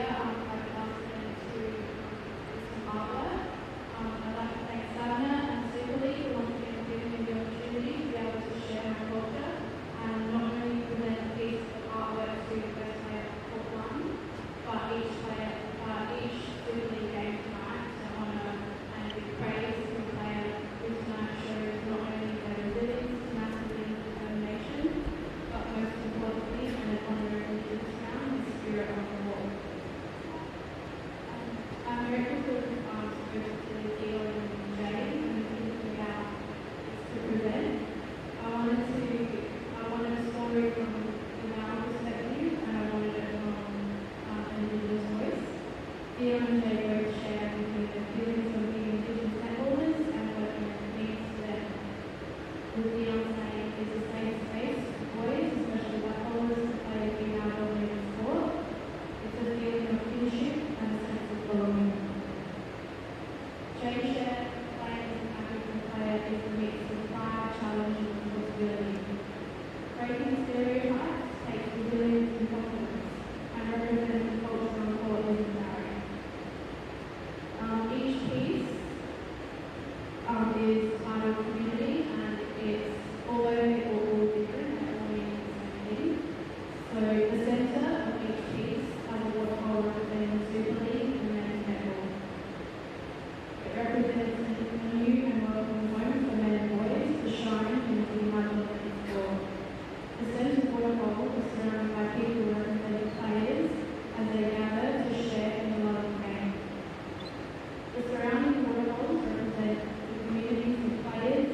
here, I've asked them to do some artwork. I'd like to thank SAMMNA and Super League for once again giving me the opportunity to be able to share my culture and not only present a piece of artwork to the first player of Court 1, but each Super League game tonight to honour and give praise to the player who tonight shows not only their resilience, tenacity and determination, but most importantly, and an honorary discount, the spirit of the war. I'm very grateful to the deal in Jay and thinking about to present. I wanted a story from the male perspective, and I wanted it from an Indigenous voice. Dion and Jay both share with me the feelings of being Indigenous netballers and what it means to them. With Dion saying it's a safe space for boys, especially white ballers, to play a female-dominated sport. It's a feeling of kinship and a sense of belonging. Jay shared playing as an African player is a mix of pride, challenge and responsibility. Breaking stereotypes takes resilience and confidence, and representing the culture on court is a barrier. Each piece is titled Community, and it's all different and all meaning the same thing. So the centre of each piece has a waterhole representing the Super League and men's netball. It represents a new and welcoming home for men and boys to shine in the female-dominated sport. The centre waterhole is surrounded by people representing players as they gather to share in the love of the game. The surrounding waterholes represent the communities of players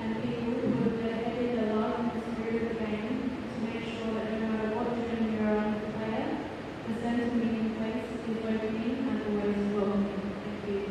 and people who have dedicated their love and the spirit of the game to make sure that no matter what journey you are on as a player, the centre meeting place is welcoming and always welcoming. Thank you.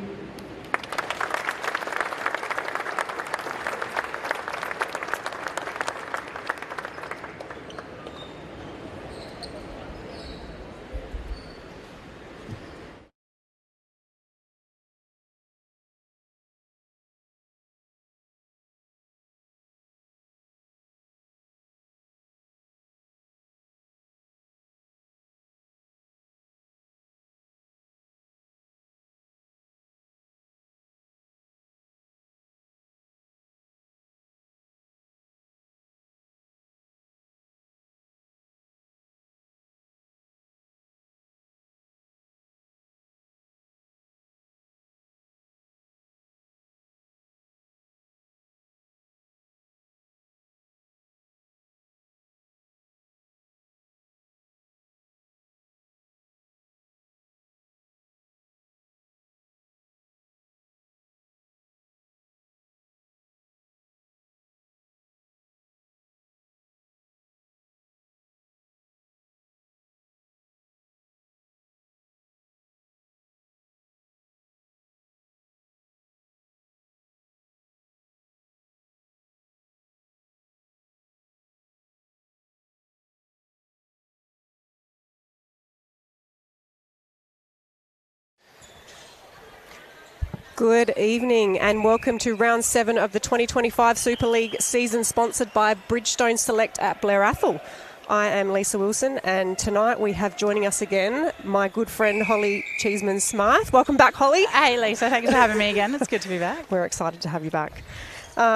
Good evening and welcome to round 7 of the 2025 Super League season, sponsored by Bridgestone Select at Blair Athol. I am Lisa Wilson, and tonight we have joining us again my good friend Holly Cheeseman-Smythe. Welcome back, Holly. Hey Lisa, thanks for having me again. It's good to be back. We're excited to have you back.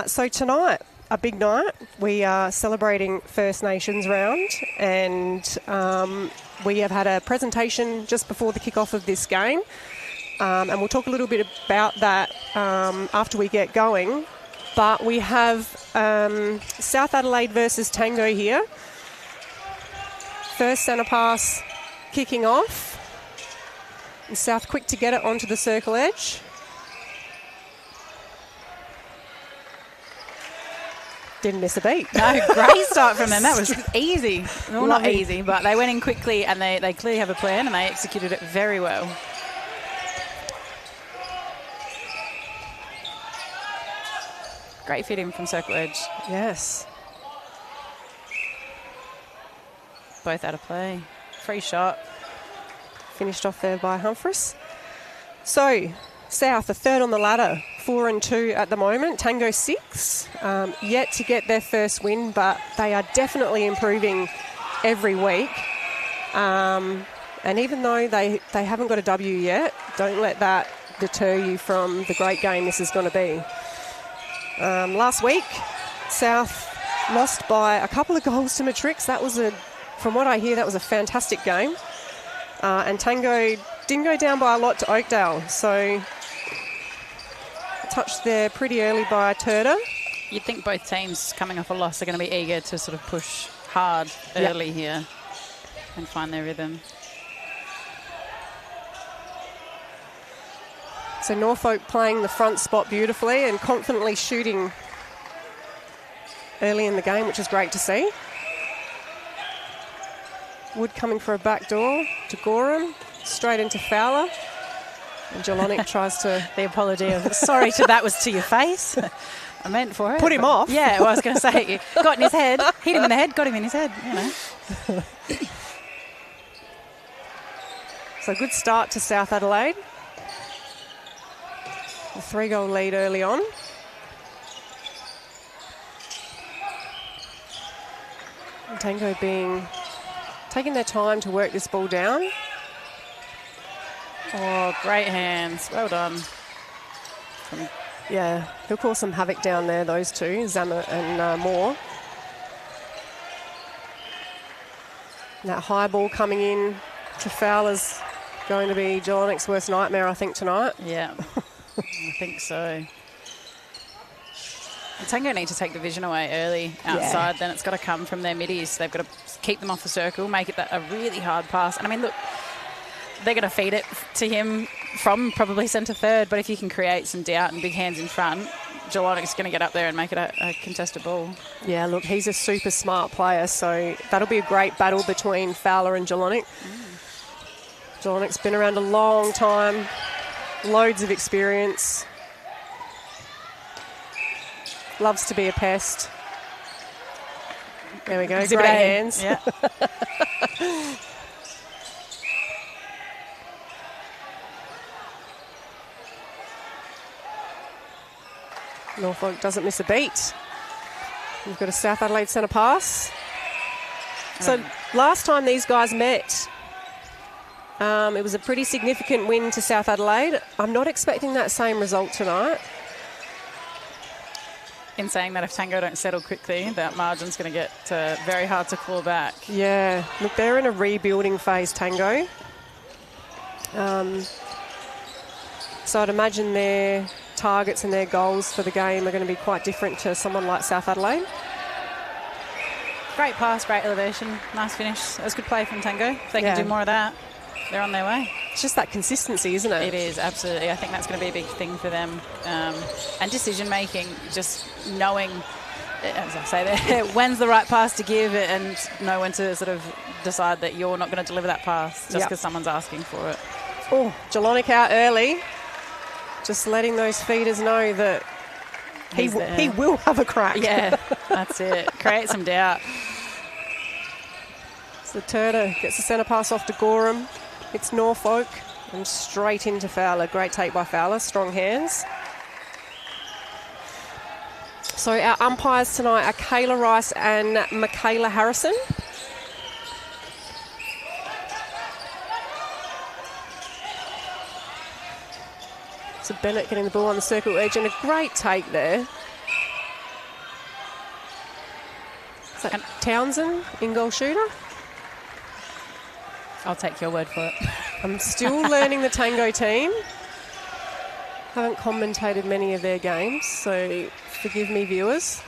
So tonight, a big night. We are celebrating First Nations round, and we have had a presentation just before the kick-off of this game. And we'll talk a little bit about that after we get going. But we have South Adelaide versus Tango here. First centre pass kicking off. And South quick to get it onto the circle edge. Didn't miss a beat. No, great start from them. That was easy. Well, not Lovely. easy, but they went in quickly and they clearly have a plan and they executed it very well. Great fit in from circle edge. Yes. Both out of play. Free shot. Finished off there by Humphreys. So, South, a third on the ladder, 4-2 at the moment. Tango 6, yet to get their first win, but they are definitely improving every week. And even though they haven't got a W yet, don't let that deter you from the great game this is going to be. Last week, South lost by a couple of goals to Matrix. That was from what I hear, that was a fantastic game. And Tango didn't go down by a lot to Oakdale. So touched there pretty early by Turda. You'd think both teams coming off a loss are going to be eager to sort of push hard early here and find their rhythm. So Norfolk playing the front spot beautifully and confidently shooting early in the game, which is great to see. Wood coming for a back door to Gorham, straight into Fowler. And Jelonic tries to... The apology of, sorry that was to your face. I meant for it. Put him off. Yeah, well, I was going to say, got in his head, hit him in the head, got him in his head, you know. So good start to South Adelaide. A 3-goal lead early on. And Tango taking their time to work this ball down. Oh, great hands. Well done. Yeah, he'll cause some havoc down there, those two, SAMMNA and Moore. And that high ball coming in to Fowler's going to be Jelonic's worst nightmare, I think, tonight. Yeah, I think so. And Tango need to take the vision away early outside. Then it's got to come from their middies. They've got to keep them off the circle, make it a really hard pass. And I mean, look, they're going to feed it to him from probably centre third, but if you can create some doubt and big hands in front, Jelonic's going to get up there and make it a contested ball. Yeah, look, he's a super smart player, so that'll be a great battle between Fowler and Jelonic. Jelonic's been around a long time, loads of experience, loves to be a pest. There we go, great hands. Yeah. Norfolk doesn't miss a beat. We've got a South Adelaide centre pass. So last time these guys met, it was a pretty significant win to South Adelaide. I'm not expecting that same result tonight. In saying that, if Tango don't settle quickly, that margin's going to get very hard to claw back. Yeah, look, they're in a rebuilding phase, Tango. So I'd imagine their targets and their goals for the game are going to be quite different to someone like South Adelaide. Great pass, great elevation, nice finish. That was good play from Tango. If they can do more of that, they're on their way. It's just that consistency, isn't it? It is, absolutely. I think that's going to be a big thing for them. And decision-making, just knowing, as I say there, when's the right pass to give and know when to sort of decide that you're not going to deliver that pass just because someone's asking for it. Oh, Jelonic out early. Just letting those feeders know that he will have a crack. Yeah, that's it. Create some doubt. So Turda gets the centre pass off to Gorham. It's Norfolk and straight into Fowler. Great take by Fowler. Strong hands. So our umpires tonight are Kayla Rice and Michaela Harrison. So Bennett getting the ball on the circle edge and a great take there. Is that Townsend, in-goal shooter? I'll take your word for it. I'm still learning the Tango team. Haven't commentated many of their games, so forgive me, viewers.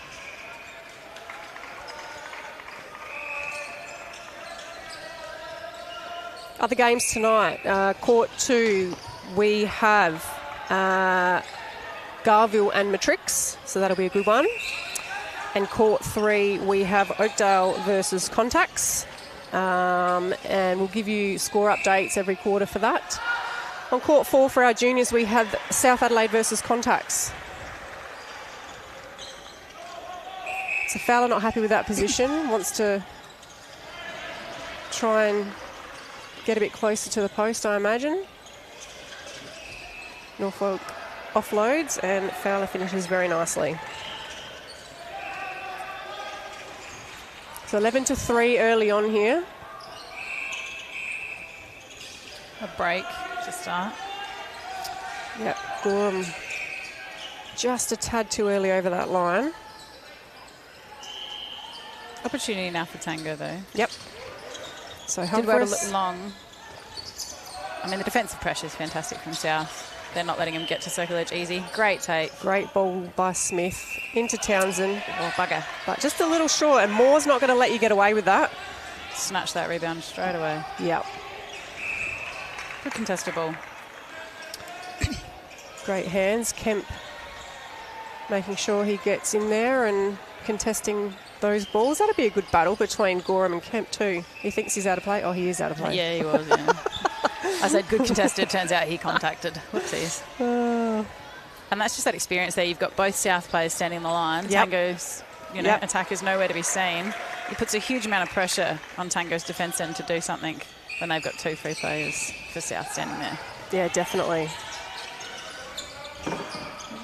Other games tonight. Court 2, we have Garville and Matrix, so that'll be a good one. And Court 3, we have Oakdale versus Contacts. And we'll give you score updates every quarter for that. On Court 4 for our juniors, we have South Adelaide versus Contacts. So Fowler not happy with that position, wants to try and get a bit closer to the post, I imagine. Norfolk offloads and Fowler finishes very nicely. So 11-3 early on here. A break to start. Yep, Gorham just a tad too early over that line. Opportunity now for Tango, though. Yep. So Did wait a Humphreys. little long. I mean, the defensive pressure is fantastic from South. They're not letting him get to circle edge easy. Great take. Great ball by Smith into Townsend. Oh, bugger. But just a little short, and Moore's not going to let you get away with that. Snatch that rebound straight away. Yep. Good contested ball. Great hands. Kemp making sure he gets in there and contesting those balls. That'd be a good battle between Gorham and Kemp too. He thinks he's out of play. Oh, he is out of play. Yeah, he was, yeah. I said good contested. Turns out he contacted. Whoopsies. And that's just that experience there. You've got both South players standing in the line. Yep. Tango's attack is nowhere to be seen. He puts a huge amount of pressure on Tango's defence end to do something when they've got 2 free players for South standing there. Yeah, definitely.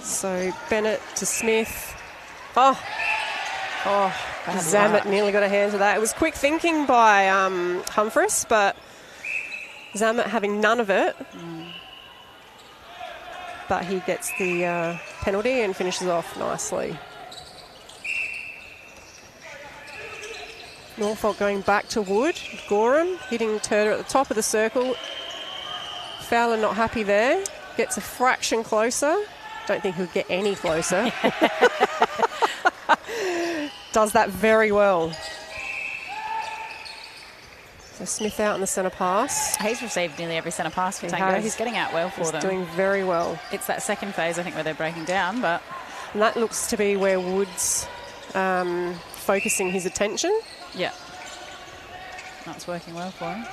So Bennett to Smith. Oh, Zammit nearly got a hand to that. It was quick thinking by Humphreys, but Zammit having none of it. But he gets the penalty and finishes off nicely. Norfolk going back to Wood. Gorham hitting Turner at the top of the circle. Fowler not happy there. Gets a fraction closer. Don't think he'll get any closer. Does that very well. So Smith out in the centre pass. He's received nearly every centre pass for Tango. He's getting out well for them. He's doing very well. It's that second phase, I think, where they're breaking down. But and that looks to be where Wood's focusing his attention. Yeah. That's working well for him.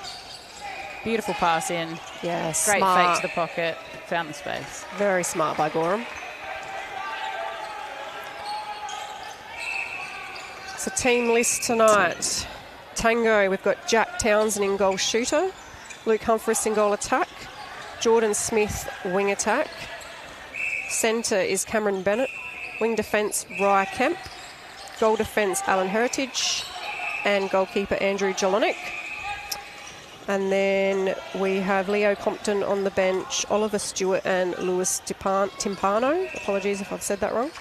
Beautiful pass in. Yeah, Great smart. fake to the pocket. Found the space. Very smart by Gorham. So team list tonight. Tango, we've got Jack Townsend in goal shooter. Luke Humphreys in goal attack. Jordan Smith wing attack. Centre is Cameron Bennett. Wing defence, Rye Kemp. Goal defence, Alan Heritage. And goalkeeper, Andrew Jelinek. And then we have Leo Compton on the bench, Oliver Stewart and Lewis Timpano. Apologies if I've said that wrong.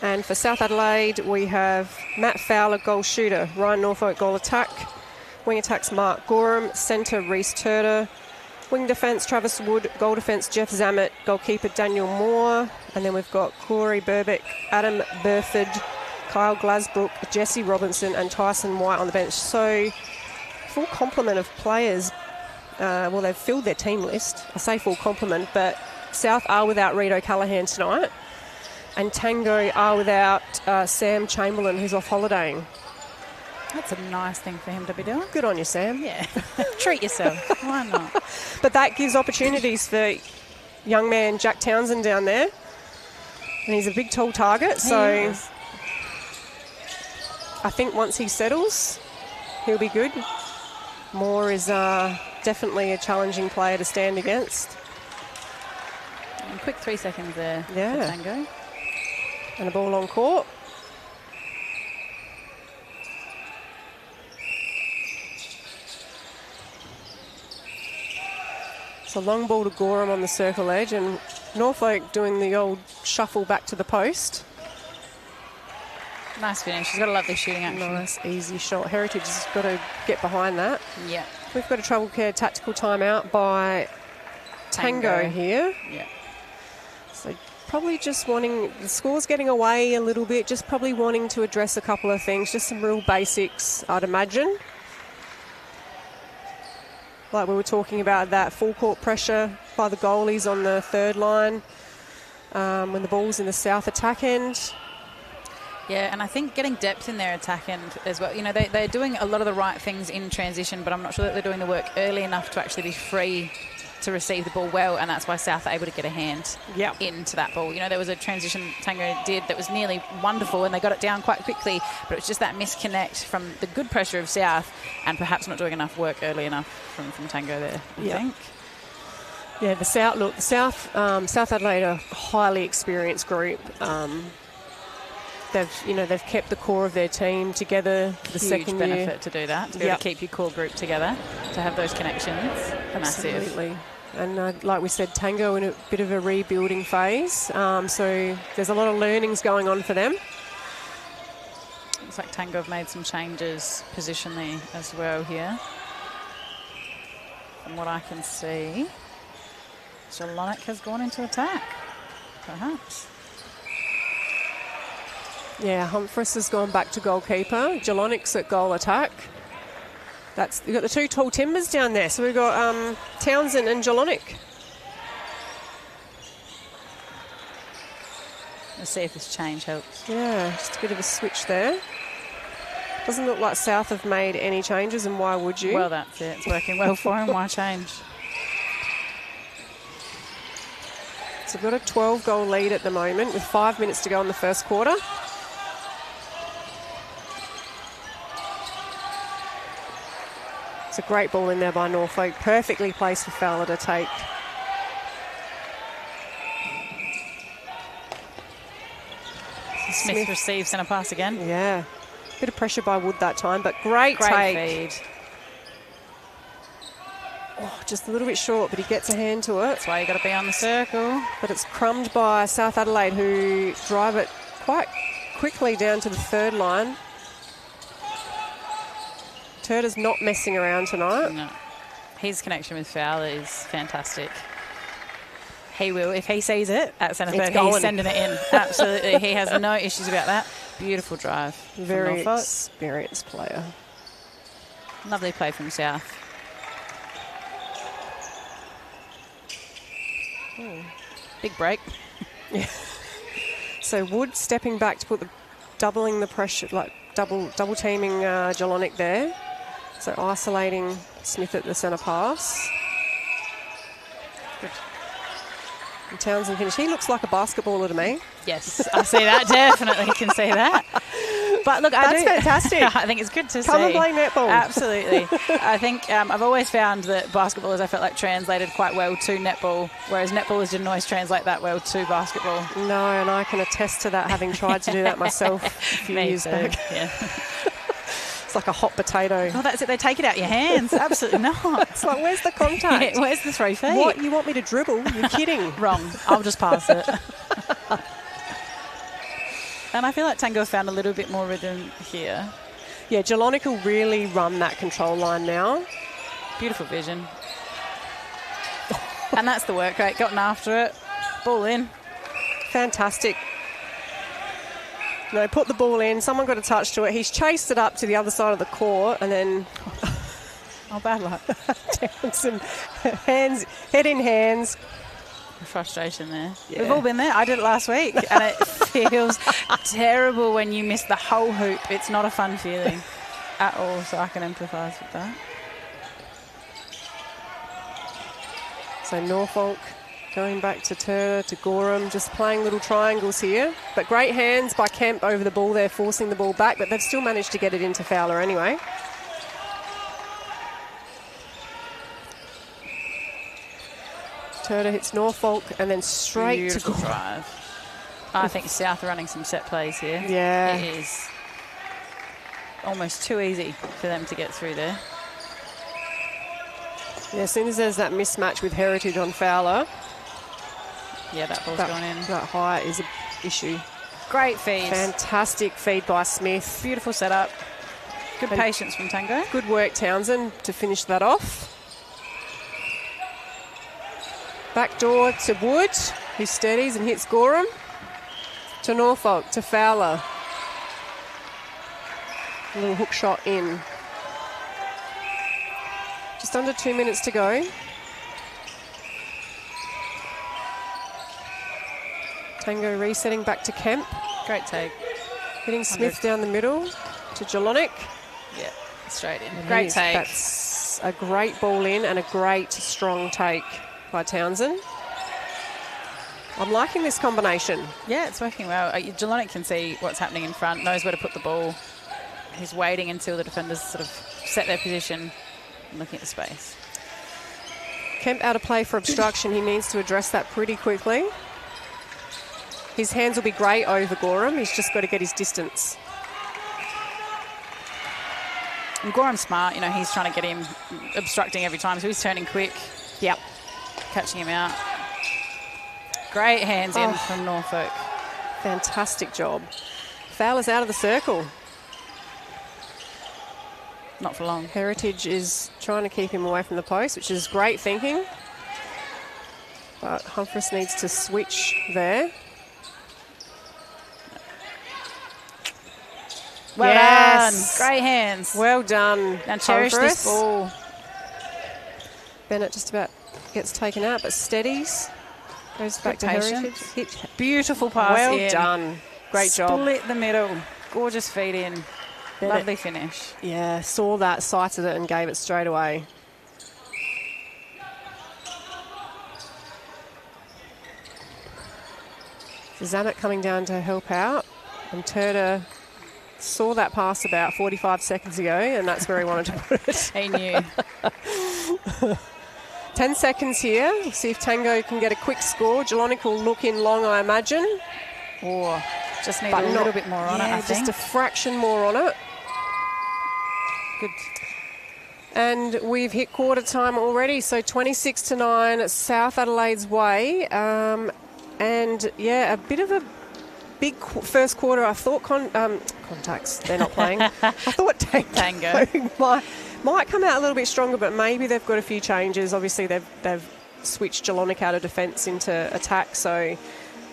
And for South Adelaide, we have Matt Fowler, goal shooter. Ryan Norfolk, goal attack. Wing attacks, Mark Gorham. Centre, Reece Turner. Wing defence, Travis Wood. Goal defence, Jeff Zammit. Goalkeeper, Daniel Moore. And then we've got Corey Burbeck, Adam Burford, Kyle Glasbrook, Jesse Robinson and Tyson White on the bench. So full complement of players. Well, they've filled their team list. I say full complement, but South are without Reid O'Callaghan tonight. And Tango are without Sam Chamberlain, who's off holidaying. That's a nice thing for him to be doing. Good on you, Sam. Yeah. Treat yourself. Why not? But that gives opportunities for young man Jack Townsend down there. And he's a big, tall target. So I think once he settles, he'll be good. Moore is definitely a challenging player to stand against. And quick 3 seconds there for Tango. And a ball on court. It's a long ball to Gorham on the circle edge, and Norfolk doing the old shuffle back to the post. Nice finish. She's got a lovely shooting action. Nice, easy shot. Heritage has got to get behind that. Yeah. We've got a travel care tactical timeout by Tango here. Yeah. So probably just wanting, the score's getting away a little bit, just probably wanting to address a couple of things, just some real basics, I'd imagine. Like we were talking about, that full court pressure by the goalies on the third line when the ball's in the South attack end. Yeah, and I think getting depth in their attack end as well. You know, they're doing a lot of the right things in transition, but I'm not sure that they're doing the work early enough to actually be free to receive the ball well, and that's why South are able to get a hand into that ball. You know, there was a transition Tango did that was nearly wonderful, and they got it down quite quickly, but it was just that misconnect from the good pressure of South and perhaps not doing enough work early enough from Tango there, I think. Yeah, the South Adelaide are a highly experienced group. they've kept the core of their team together for the second year. Huge benefit to do that, to be able to keep your core group together, to have those connections. Absolutely. Massive. And like we said, Tango in a bit of a rebuilding phase. So there's a lot of learnings going on for them. Looks like Tango have made some changes positionally as well here. From what I can see, Jalonik has gone into attack, perhaps. Yeah, Humphreys has gone back to goalkeeper. Jalonik's at goal attack. We've got the two tall timbers down there. So we've got Townsend and Jalonik. Let's see if this change helps. Yeah, just a bit of a switch there. Doesn't look like South have made any changes, and why would you? Well, that's it. It's working well for him. Why change? So we've got a 12-goal lead at the moment with 5 minutes to go in the first quarter. It's a great ball in there by Norfolk. Perfectly placed for Fowler to take. Smith receives centre pass again. Yeah. Bit of pressure by Wood that time, but great take. Feed. Oh, just a little bit short, but he gets a hand to it. That's why you got to be on the circle. But it's crumbed by South Adelaide, who drive it quite quickly down to the third line. Turner's not messing around tonight. No. His connection with Fowler is fantastic. He will, if he sees it at centre third, he's sending it in. Absolutely. He has no issues about that. Beautiful drive. Very experienced player. Lovely play from South. Big break. Yeah. So Wood stepping back to put doubling the pressure, like double teaming Jalonik there. So isolating Smith at the centre pass. Good. And Townsend finish. He looks like a basketballer to me. Yes, I see that. Definitely can see that. But look, That's fantastic. I think it's good to see. Come and play netball. Absolutely. I think I've always found that basketballers, I felt like, translated quite well to netball, whereas netballers didn't always translate that well to basketball. No, and I can attest to that, having tried to do that myself a few years back. Yeah. It's like a hot potato. Oh, that's it. They take it out your hands. Absolutely not. It's like, where's the contact? Yeah, where's the 3 feet? What, you want me to dribble? You're kidding. Wrong. I'll just pass it. And I feel like Tango found a little bit more rhythm here. Yeah, Jalonik will really run that control line now. Beautiful vision. And that's the work rate. Gotten after it. Ball in. Fantastic. No, put the ball in. Someone got a touch to it. He's chased it up to the other side of the court, and then... Oh, bad luck. Townsend, head in hands. Frustration there. Yeah. We've all been there. I did it last week, and it feels terrible when you miss the whole hoop. It's not a fun feeling at all, so I can empathise with that. So Norfolk going back to Turner, to Gorham, just playing little triangles here. But great hands by Kemp over the ball there, forcing the ball back, but they've still managed to get it into Fowler anyway. Turner hits Norfolk and then straight Beautiful to drive. I think South are running some set plays here. Yeah. It is almost too easy for them to get through there. Yeah, as soon as there's that mismatch with Heritage on Fowler, yeah, that ball's gone in. That height is an issue. Great feed. Fantastic feed by Smith. Beautiful setup. Good patience from Tango. Good work, Townsend, to finish that off. Back door to Wood, who steadies and hits Gorham. To Norfolk, to Fowler. A little hook shot in. Just under 2 minutes to go. Tango resetting back to Kemp. Great take. Hitting Smith down the middle to Jalonik. Yeah, straight in. Great take. That's a great ball in and a great strong take by Townsend. I'm liking this combination. Yeah, it's working well. Jalonik can see what's happening in front, knows where to put the ball. He's waiting until the defenders sort of set their position and looking at the space. Kemp out of play for obstruction. He needs to address that pretty quickly. His hands will be great over Gorham. He's just got to get his distance. And Gorham's smart. You know, he's trying to get him obstructing every time, so he's turning quick. Yep. Catching him out. Great hands in from Norfolk. Fantastic job. Fowler's out of the circle. Not for long. Heritage is trying to keep him away from the post, which is great thinking. But Humphreys needs to switch there. Well done. Great hands. Well done. Now cherish this ball. Bennett just about gets taken out, but steadies. Goes back to Heritage. Hit. Beautiful pass Well in. done. Great job. Split the middle. Gorgeous feed in. Bennett. Lovely finish. Yeah, saw that, sighted it and gave it straight away. Zammit coming down to help out. And Turner saw that pass about 45 seconds ago, and that's where he wanted to put it. He knew. 10 seconds here. We'll see if Tango can get a quick score. Jelonic will look in long, I imagine. Or just need a little bit more on it, I think. Just a fraction more on it. Good. And we've hit quarter time already, so 26-9, South Adelaide's way. And, yeah, a bit of a big first quarter. I thought Contacts, they're not playing. I thought Tango might come out a little bit stronger, but maybe they've got a few changes. Obviously, they've switched Jelonic out of defence into attack, so I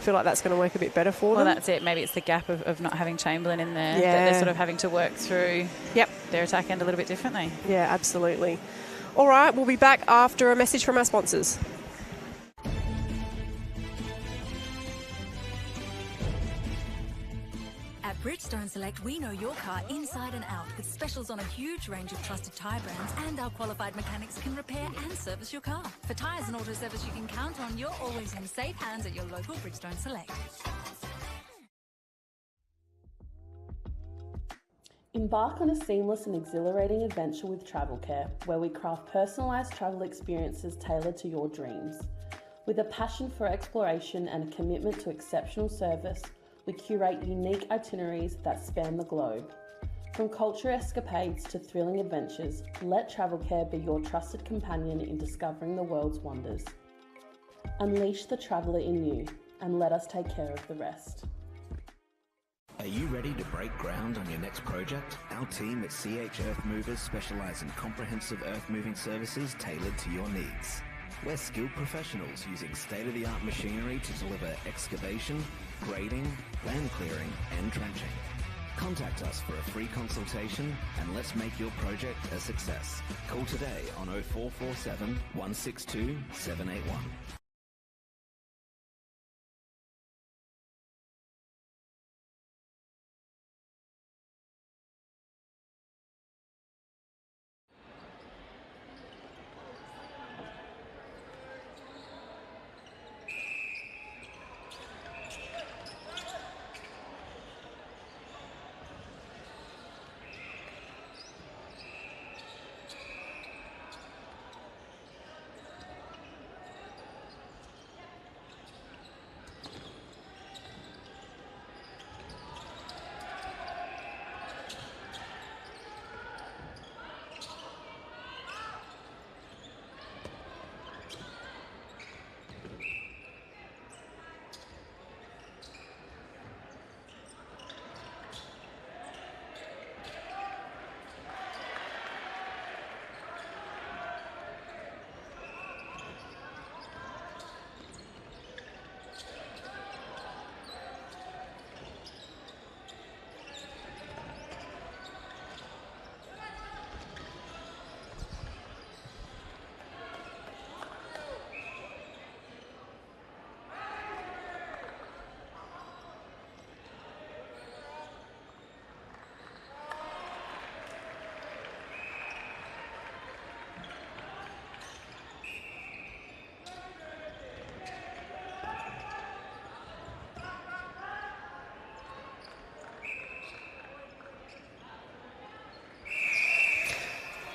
feel like that's going to work a bit better for them. Well, that's it. Maybe it's the gap of not having Chamberlain in there that they're sort of having to work through their attack end a little bit differently. Yeah, absolutely. All right, we'll be back after a message from our sponsors. At Bridgestone Select, we know your car inside and out with specials on a huge range of trusted tyre brands, and our qualified mechanics can repair and service your car. For tyres and auto service you can count on, you're always in safe hands at your local Bridgestone Select. Embark on a seamless and exhilarating adventure with Travel Care, where we craft personalised travel experiences tailored to your dreams. With a passion for exploration and a commitment to exceptional service, we curate unique itineraries that span the globe. From culture escapades to thrilling adventures, let Travel Care be your trusted companion in discovering the world's wonders. Unleash the traveller in you, and let us take care of the rest. Are you ready to break ground on your next project? Our team at CH Earth Movers specialise in comprehensive earth moving services tailored to your needs. We're skilled professionals using state-of-the-art machinery to deliver excavation, grading, land clearing and trenching. Contact us for a free consultation and let's make your project a success. Call today on 0447 162 781.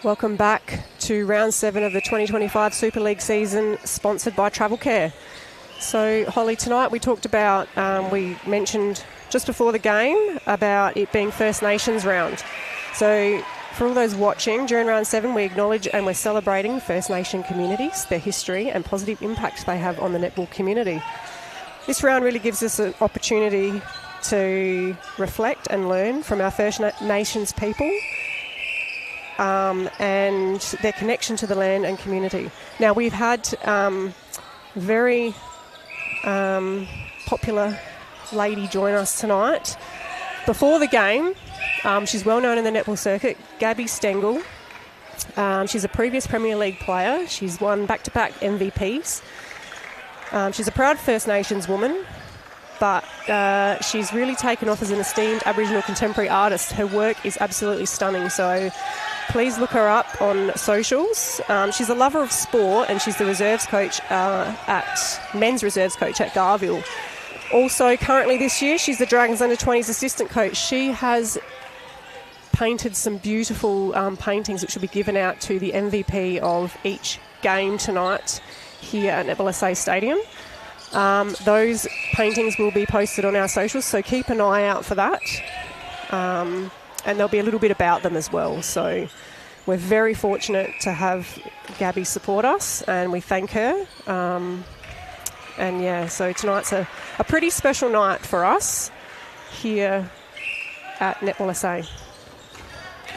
Welcome back to round 7 of the 2025 Super League season, sponsored by Travel Care. So, Holly, tonight we talked about, we mentioned just before the game about it being First Nations round. So, for all those watching, during round 7 we acknowledge and we're celebrating First Nation communities, their history and positive impact they have on the netball community. This round really gives us an opportunity to reflect and learn from our First Nations people and their connection to the land and community. Now, we've had very popular lady join us tonight. Before the game, she's well known in the netball circuit, Gabby Stengel. She's a previous Premier League player. She's won back-to-back MVPs. She's a proud First Nations woman, but she's really taken off as an esteemed Aboriginal contemporary artist. Her work is absolutely stunning, so please look her up on socials. She's a lover of sport and she's the reserves coach men's reserves coach at Garville. Also, currently this year, she's the Dragons Under-20s assistant coach. She has painted some beautiful paintings which will be given out to the MVP of each game tonight here at Netball SA Stadium. Those paintings will be posted on our socials, so keep an eye out for that. And there'll be a little bit about them as well. So we're very fortunate to have Gabby support us, and we thank her. And yeah, so tonight's a pretty special night for us here at Netball SA.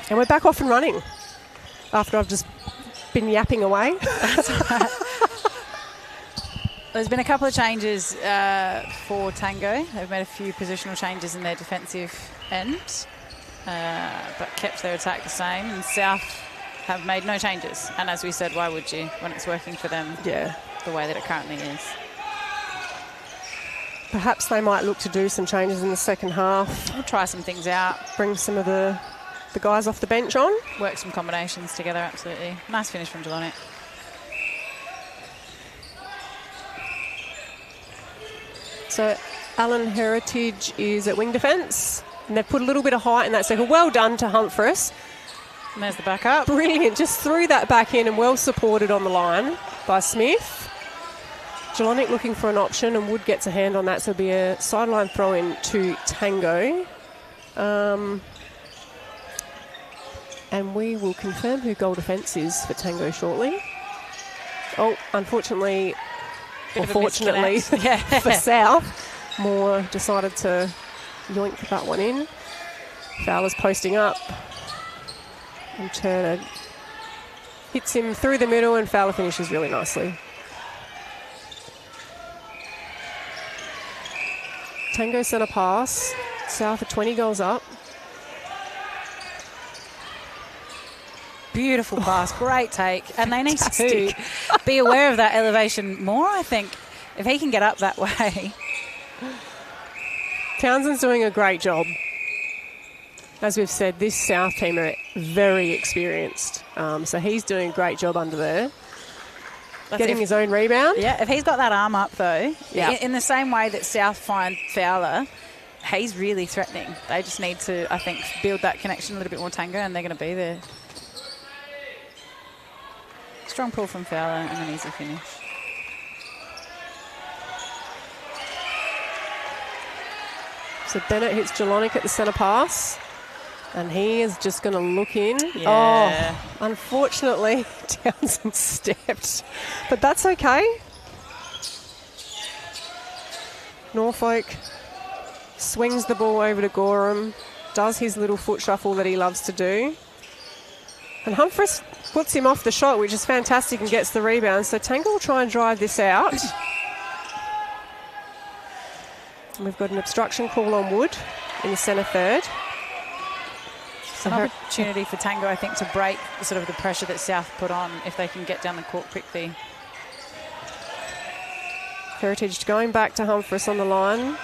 And we're back off and running after I've just been yapping away. That's all right. There's been a couple of changes for Tango. They've made a few positional changes in their defensive end, but kept their attack the same. And South have made no changes. And as we said, why would you when it's working for them the way that it currently is? Perhaps they might look to do some changes in the second half. We'll try some things out. Bring some of the guys off the bench on. Work some combinations together, absolutely. Nice finish from Jelonic. So Alan Heritage is at wing defence, and they've put a little bit of height in that circle. Well done to Humphreys. And there's the backup. Brilliant. Just threw that back in and well supported on the line by Smith. Jelonic looking for an option, and Wood gets a hand on that, so it'll be a sideline throw in to Tango. And we will confirm who goal defence is for Tango shortly. Oh, unfortunately, or fortunately for South, Moore decided to yoink that one in. Fowler's posting up. And Turner hits him through the middle, and Fowler finishes really nicely. Tango centre pass. South are 20 goals up. Beautiful pass, great take. And they need to be aware of that elevation more, I think, if he can get up that way. Townsend's doing a great job. As we've said, this South team are very experienced. So he's doing a great job under there. Getting his own rebound. Yeah, if he's got that arm up, though, in the same way that South find Fowler, he's really threatening. They just need to, I think, build that connection a little bit more, Tango, and they're going to be there. Strong pull from Fowler and an easy finish. So Bennett hits Jelonic at the centre pass. And he is just going to look in. Yeah. Oh, unfortunately, Townsend stepped. But that's okay. Norfolk swings the ball over to Gorham, does his little foot shuffle that he loves to do. And Humphreys puts him off the shot, which is fantastic, and gets the rebound. So Tango will try and drive this out. And we've got an obstruction call on Wood in the centre third. An opportunity for Tango, I think, to break the pressure that South put on if they can get down the court quickly. Heritage going back to Humphreys on the line.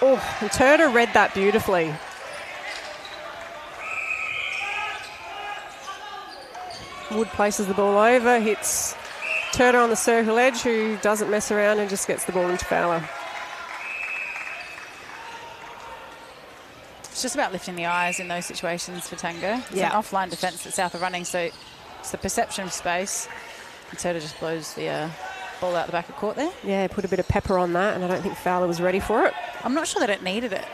Oh, and Turner read that beautifully. Wood places the ball over, hits Turner on the circle edge, who doesn't mess around and just gets the ball into Fowler. It's just about lifting the eyes in those situations for Tango. It's an offline defence that South are running, so it's the perception of space. And Turner just blows the ball out the back of court there. Yeah, put a bit of pepper on that, and I don't think Fowler was ready for it. I'm not sure that it needed it.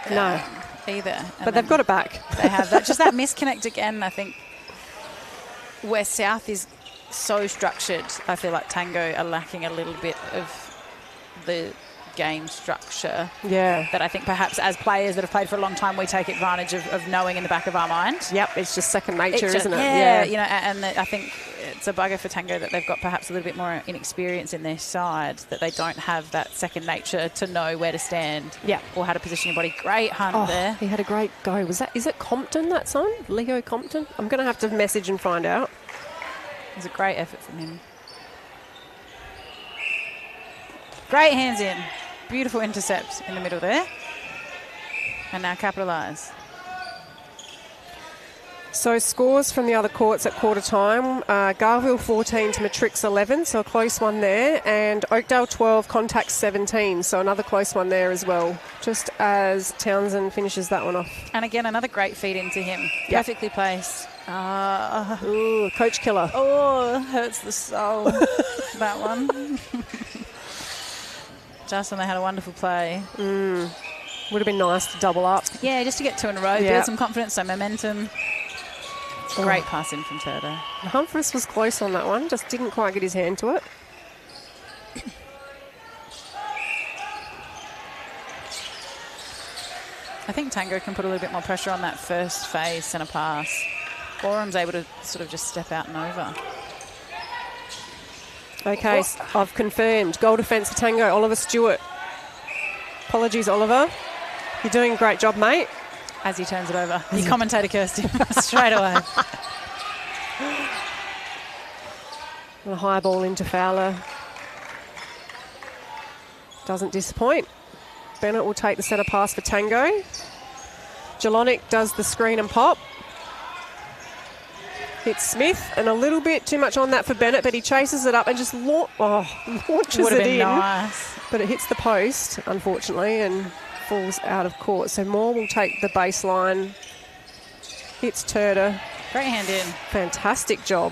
No. Either. But they've got it back. They have that. Just that misconnect again, I think, where South is so structured, I feel like Tango are lacking a little bit of the game structure. Yeah. That I think perhaps as players that have played for a long time, we take advantage of knowing in the back of our mind. Yep, it's just second nature, isn't it? Yeah, you know, and I think it's a bugger for Tango that they've got perhaps a little bit more inexperience in their side, that they don't have that second nature to know where to stand. Yeah. Or how to position your body. Great hunt there. He had a great go. Is it Compton that's on? Leo Compton? I'm going to have to message and find out. It was a great effort from him. Great hands in. Beautiful intercept in the middle there. And now capitalise. So scores from the other courts at quarter time. Garville 14 to Matrix 11, so a close one there. And Oakdale 12, Contact 17, so another close one there as well, just as Townsend finishes that one off. And again, another great feed into him. Yep. Perfectly placed. Ooh, coach killer. Oh, hurts the soul, that one. Justin, they had a wonderful play. Would have been nice to double up. Yeah, just to get two in a row, build some confidence, some momentum. Great pass in from Turdo. Humphreys was close on that one, just didn't quite get his hand to it. I think Tango can put a little bit more pressure on that first phase centre pass. Gorham's able to sort of just step out and over. Okay, I've confirmed. Goal defence for Tango, Oliver Stewart. Apologies, Oliver. You're doing a great job, mate. As he turns it over. The commentator cursed him straight away. And a high ball into Fowler. Doesn't disappoint. Bennett will take the centre pass for Tango. Jelonic does the screen and pop. Hits Smith, and a little bit too much on that for Bennett, but he chases it up and just launches Would have it been in. nice. But it hits the post, unfortunately, and falls out of court. So Moore will take the baseline. Hits Turder. Great hand in. Fantastic job.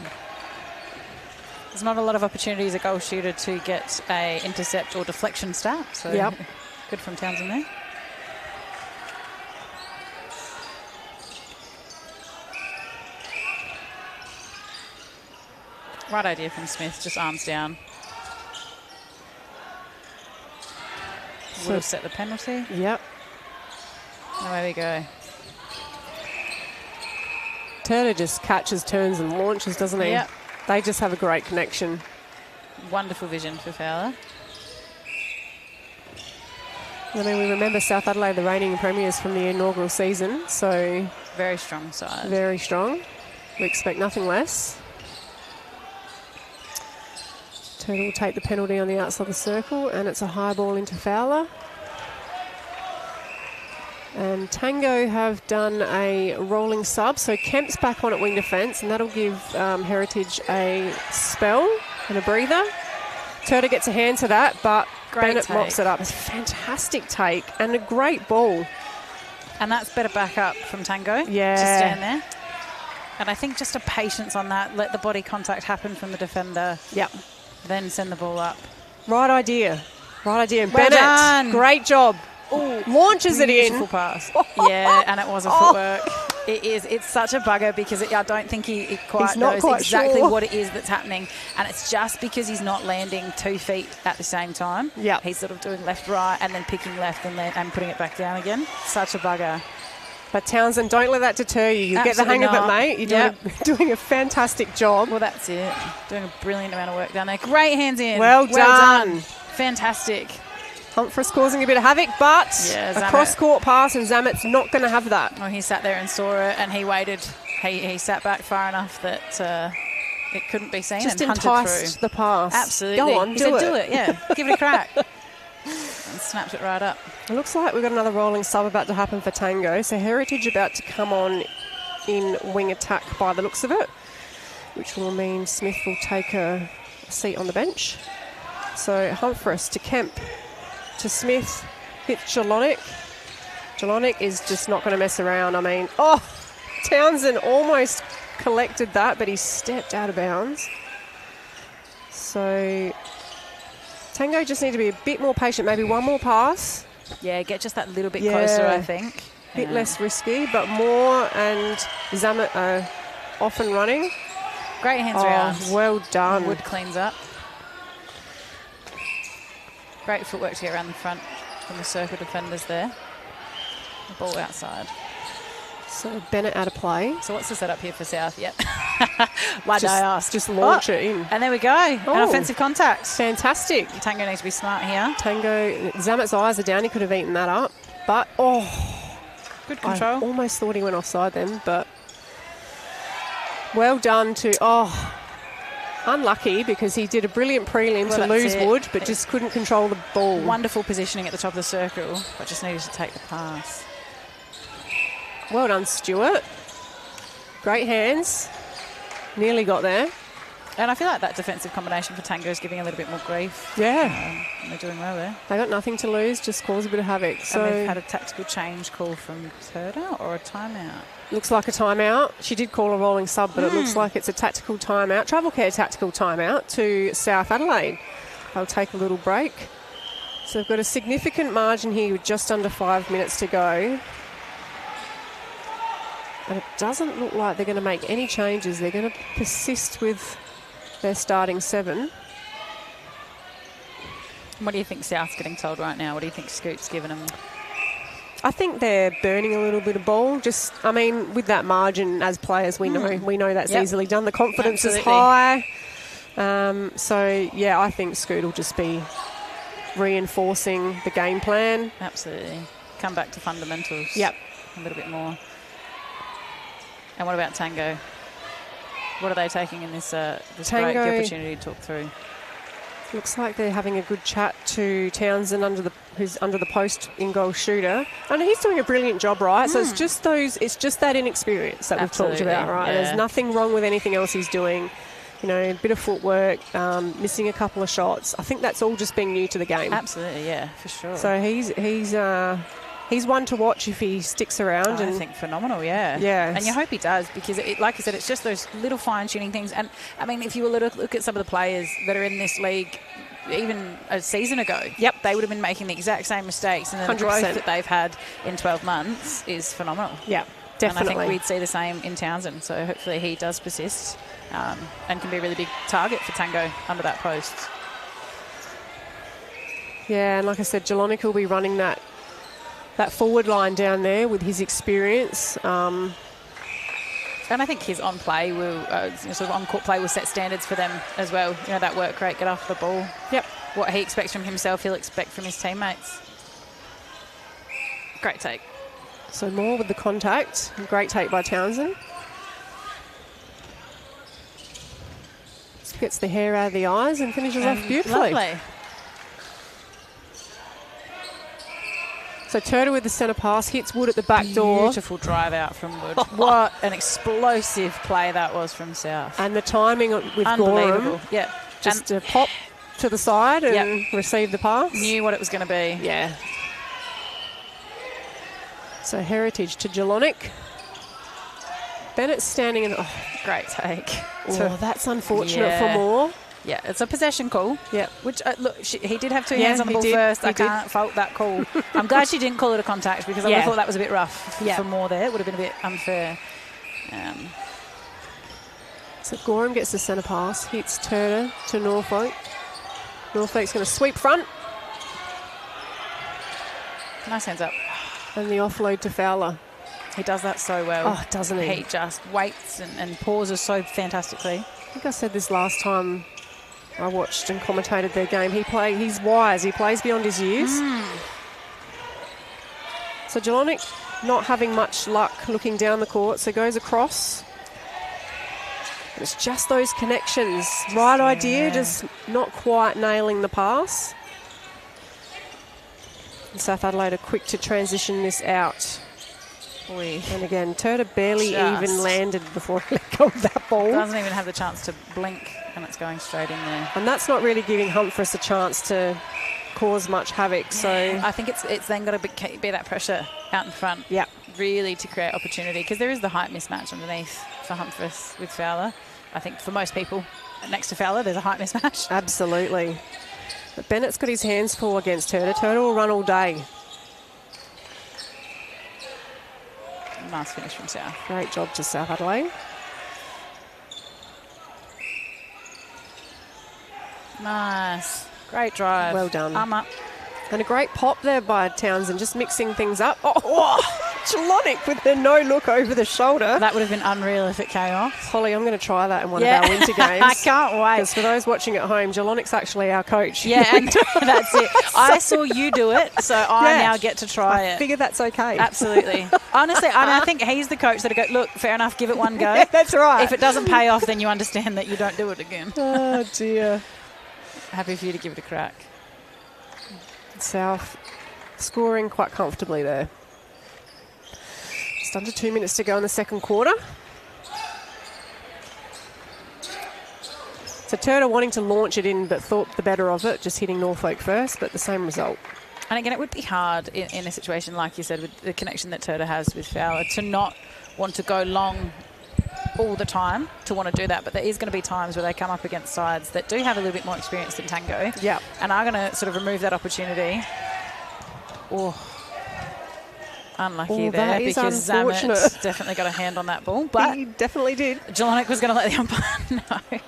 There's not a lot of opportunities a goal shooter to get a intercept or deflection stat. So good from Townsend there. Right idea from Smith, just arms down. Would have set the penalty. Yep. Away we go. Turner just catches, turns and launches, doesn't he? Yep. They just have a great connection. Wonderful vision for Fowler. I mean, we remember South Adelaide, the reigning premiers from the inaugural season, so... Very strong side. Very strong. We expect nothing less. Turner will take the penalty on the outside of the circle, and it's a high ball into Fowler. And Tango have done a rolling sub, so Kemp's back on at wing defence, and that'll give Heritage a spell and a breather. Turner gets a hand to that, but Bennett mops it up. It's a fantastic take and a great ball. And that's better back up from Tango. Yeah. To stand there. And I think just a patience on that. Let the body contact happen from the defender. Yep. Then send the ball up. Right idea. Right idea. And Well Bennett, done. Great job. Ooh, launches it in. Beautiful pass. Yeah, and it was a footwork. It is. It's such a bugger because I don't think he quite knows exactly what it is that's happening. And it's just because he's not landing 2 feet at the same time. Yeah. He's sort of doing left, right, and then picking left and putting it back down again. Such a bugger. But Townsend, don't let that deter you. You get the hang of it, mate. You're doing a fantastic job. Well, that's it. Doing a brilliant amount of work down there. Great hands in. Well done. Fantastic. Humphreys causing a bit of havoc, but a cross-court pass, and Zamet's not going to have that. Well, he sat there and saw it, and he waited. He sat back far enough that it couldn't be seen. Just and hunted enticed through. the pass. Absolutely. Go on, he do said, it. do it, yeah. Give it a crack. And snapped it right up. It looks like we've got another rolling sub about to happen for Tango. So Heritage about to come on in wing attack by the looks of it, which will mean Smith will take a seat on the bench. So Humphreys to Kemp to Smith, hits Jelonic. Jelonic is just not going to mess around. I mean, Townsend almost collected that, but he stepped out of bounds. So Tango just need to be a bit more patient, maybe one more pass. Yeah, get just that little bit closer, I think. Bit less risky, but more, and Zammit off and running. Great hands around. Well done. Wood cleans up. Great footwork to get around the front from the circle defenders there. The ball outside. So Bennett out of play. So what's the setup here for South? Yep. Why did I ask? Just launch it in. And there we go. An offensive contact. Fantastic. Tango needs to be smart here. Tango, Zammit's eyes are down. He could have eaten that up. But, good control. I almost thought he went offside then, but well done to, unlucky because he did a brilliant prelim to lose Wood, but just couldn't control the ball. Wonderful positioning at the top of the circle, but just needed to take the pass. Well done, Stuart. Great hands. Nearly got there. And I feel like that defensive combination for Tango is giving a little bit more grief. Yeah. And they're doing well there. They got nothing to lose, just cause a bit of havoc. So and they've had a tactical change call from Turda or a timeout? Looks like a timeout. She did call a rolling sub, but it looks like it's a tactical timeout. Travel Care tactical timeout to South Adelaide. They'll take a little break. So they've got a significant margin here with just under 5 minutes to go. And it doesn't look like they're going to make any changes. They're going to persist with their starting 7. What do you think South's getting told right now? What do you think Scoot's given them? I think they're burning a little bit of ball. Just, I mean, with that margin as players, we know that's easily done. The confidence is high. So, yeah, I think Scoot will just be reinforcing the game plan. Absolutely. Come back to fundamentals. Yep. A little bit more. And what about Tango? What are they taking in this Tango, break, the opportunity to talk through? Looks like they're having a good chat to Townsend who's under the post in goal shooter. And he's doing a brilliant job, right? So it's just that inexperience that we've talked about, right? Yeah. There's nothing wrong with anything else he's doing. You know, a bit of footwork, missing a couple of shots. I think that's all just being new to the game. Absolutely, yeah, for sure. So he's one to watch if he sticks around. I think phenomenal, yeah. Yeah. And you hope he does because, like I said, it's just those little fine-tuning things. And, I mean, if you were to look at some of the players that are in this league even a season ago, they would have been making the exact same mistakes. And then the 100%. growth that they've had in 12 months is phenomenal. Yeah, definitely. And I think we'd see the same in Townsend. So hopefully he does persist and can be a really big target for Tango under that post. Yeah, and like I said, Jelonic will be running that forward line down there with his experience. And I think his on-play will, sort of on-court play will set standards for them as well. You know, that work rate, get off the ball. Yep. What he expects from himself, he'll expect from his teammates. Great take. So more with the contact. Great take by Townsend. Just gets the hair out of the eyes and finishes off beautifully. Lovely. So Turtle with the centre pass, hits Wood at the back door. Beautiful drive out from Wood. What an explosive play that was from South. And the timing with Unbelievable. Gorham. Yeah. Just a pop to the side and receive the pass. Knew what it was going to be. Yeah. So Heritage to Jelonic. Bennett standing in. Great take. Oh, that's unfortunate for Moore. Yeah, it's a possession call. Yeah. Which, look, he did have two hands on the ball first. I can't fault that call. I'm glad she didn't call it a contact because I thought that was a bit rough for Moore there. It would have been a bit unfair. So Gorham gets the centre pass, hits Turner to Norfolk. Norfolk's going to sweep front. Nice hands up. And the offload to Fowler. He does that so well. Oh, doesn't he? He just waits and pauses so fantastically. I think I said this last time I watched and commentated their game. He's wise. He plays beyond his years. So Jelonic not having much luck looking down the court, so goes across. It's just those connections. Right idea, just not quite nailing the pass. And South Adelaide are quick to transition this out. And again, Turner barely even landed before he let go of that ball. Doesn't even have the chance to blink, and it's going straight in there. And that's not really giving Humphreys a chance to cause much havoc. So I think it's then got to be that pressure out in front. Yeah, really to create opportunity because there is the height mismatch underneath for Humphreys with Fowler. I think for most people next to Fowler, there's a height mismatch. Absolutely. But Bennett's got his hands full against Turner. Turner will run all day. Nice finish from South. Great job to South Adelaide. Nice. Great drive. Well done. Arm up. And a great pop there by Townsend, just mixing things up. Oh, Jelonic with the no look over the shoulder. That would have been unreal if it came off. Holly, I'm going to try that in one of our winter games. I can't wait. Because for those watching at home, Jelonic's actually our coach. Yeah, and that's it. I saw you do it, so I now get to try it. I figure that's okay. Absolutely. Honestly, I think he's the coach that'll go, look, fair enough, give it one go. Yeah, that's right. If it doesn't pay off, then you understand that you don't do it again. Oh, dear. Happy for you to give it a crack. South scoring quite comfortably there. Just under 2 minutes to go in the second quarter. So Turner wanting to launch it in, but thought the better of it, just hitting Norfolk first, but the same result. And again, it would be hard in a situation, like you said, with the connection that Turner has with Fowler, to not want to go long all the time, to want to do that. But there is going to be times where they come up against sides that do have a little bit more experience than Tango. Yeah. And are going to sort of remove that opportunity. Oh, unlucky there, because Zammit definitely got a hand on that ball. But he definitely did. Jelonic was going to let the umpire know.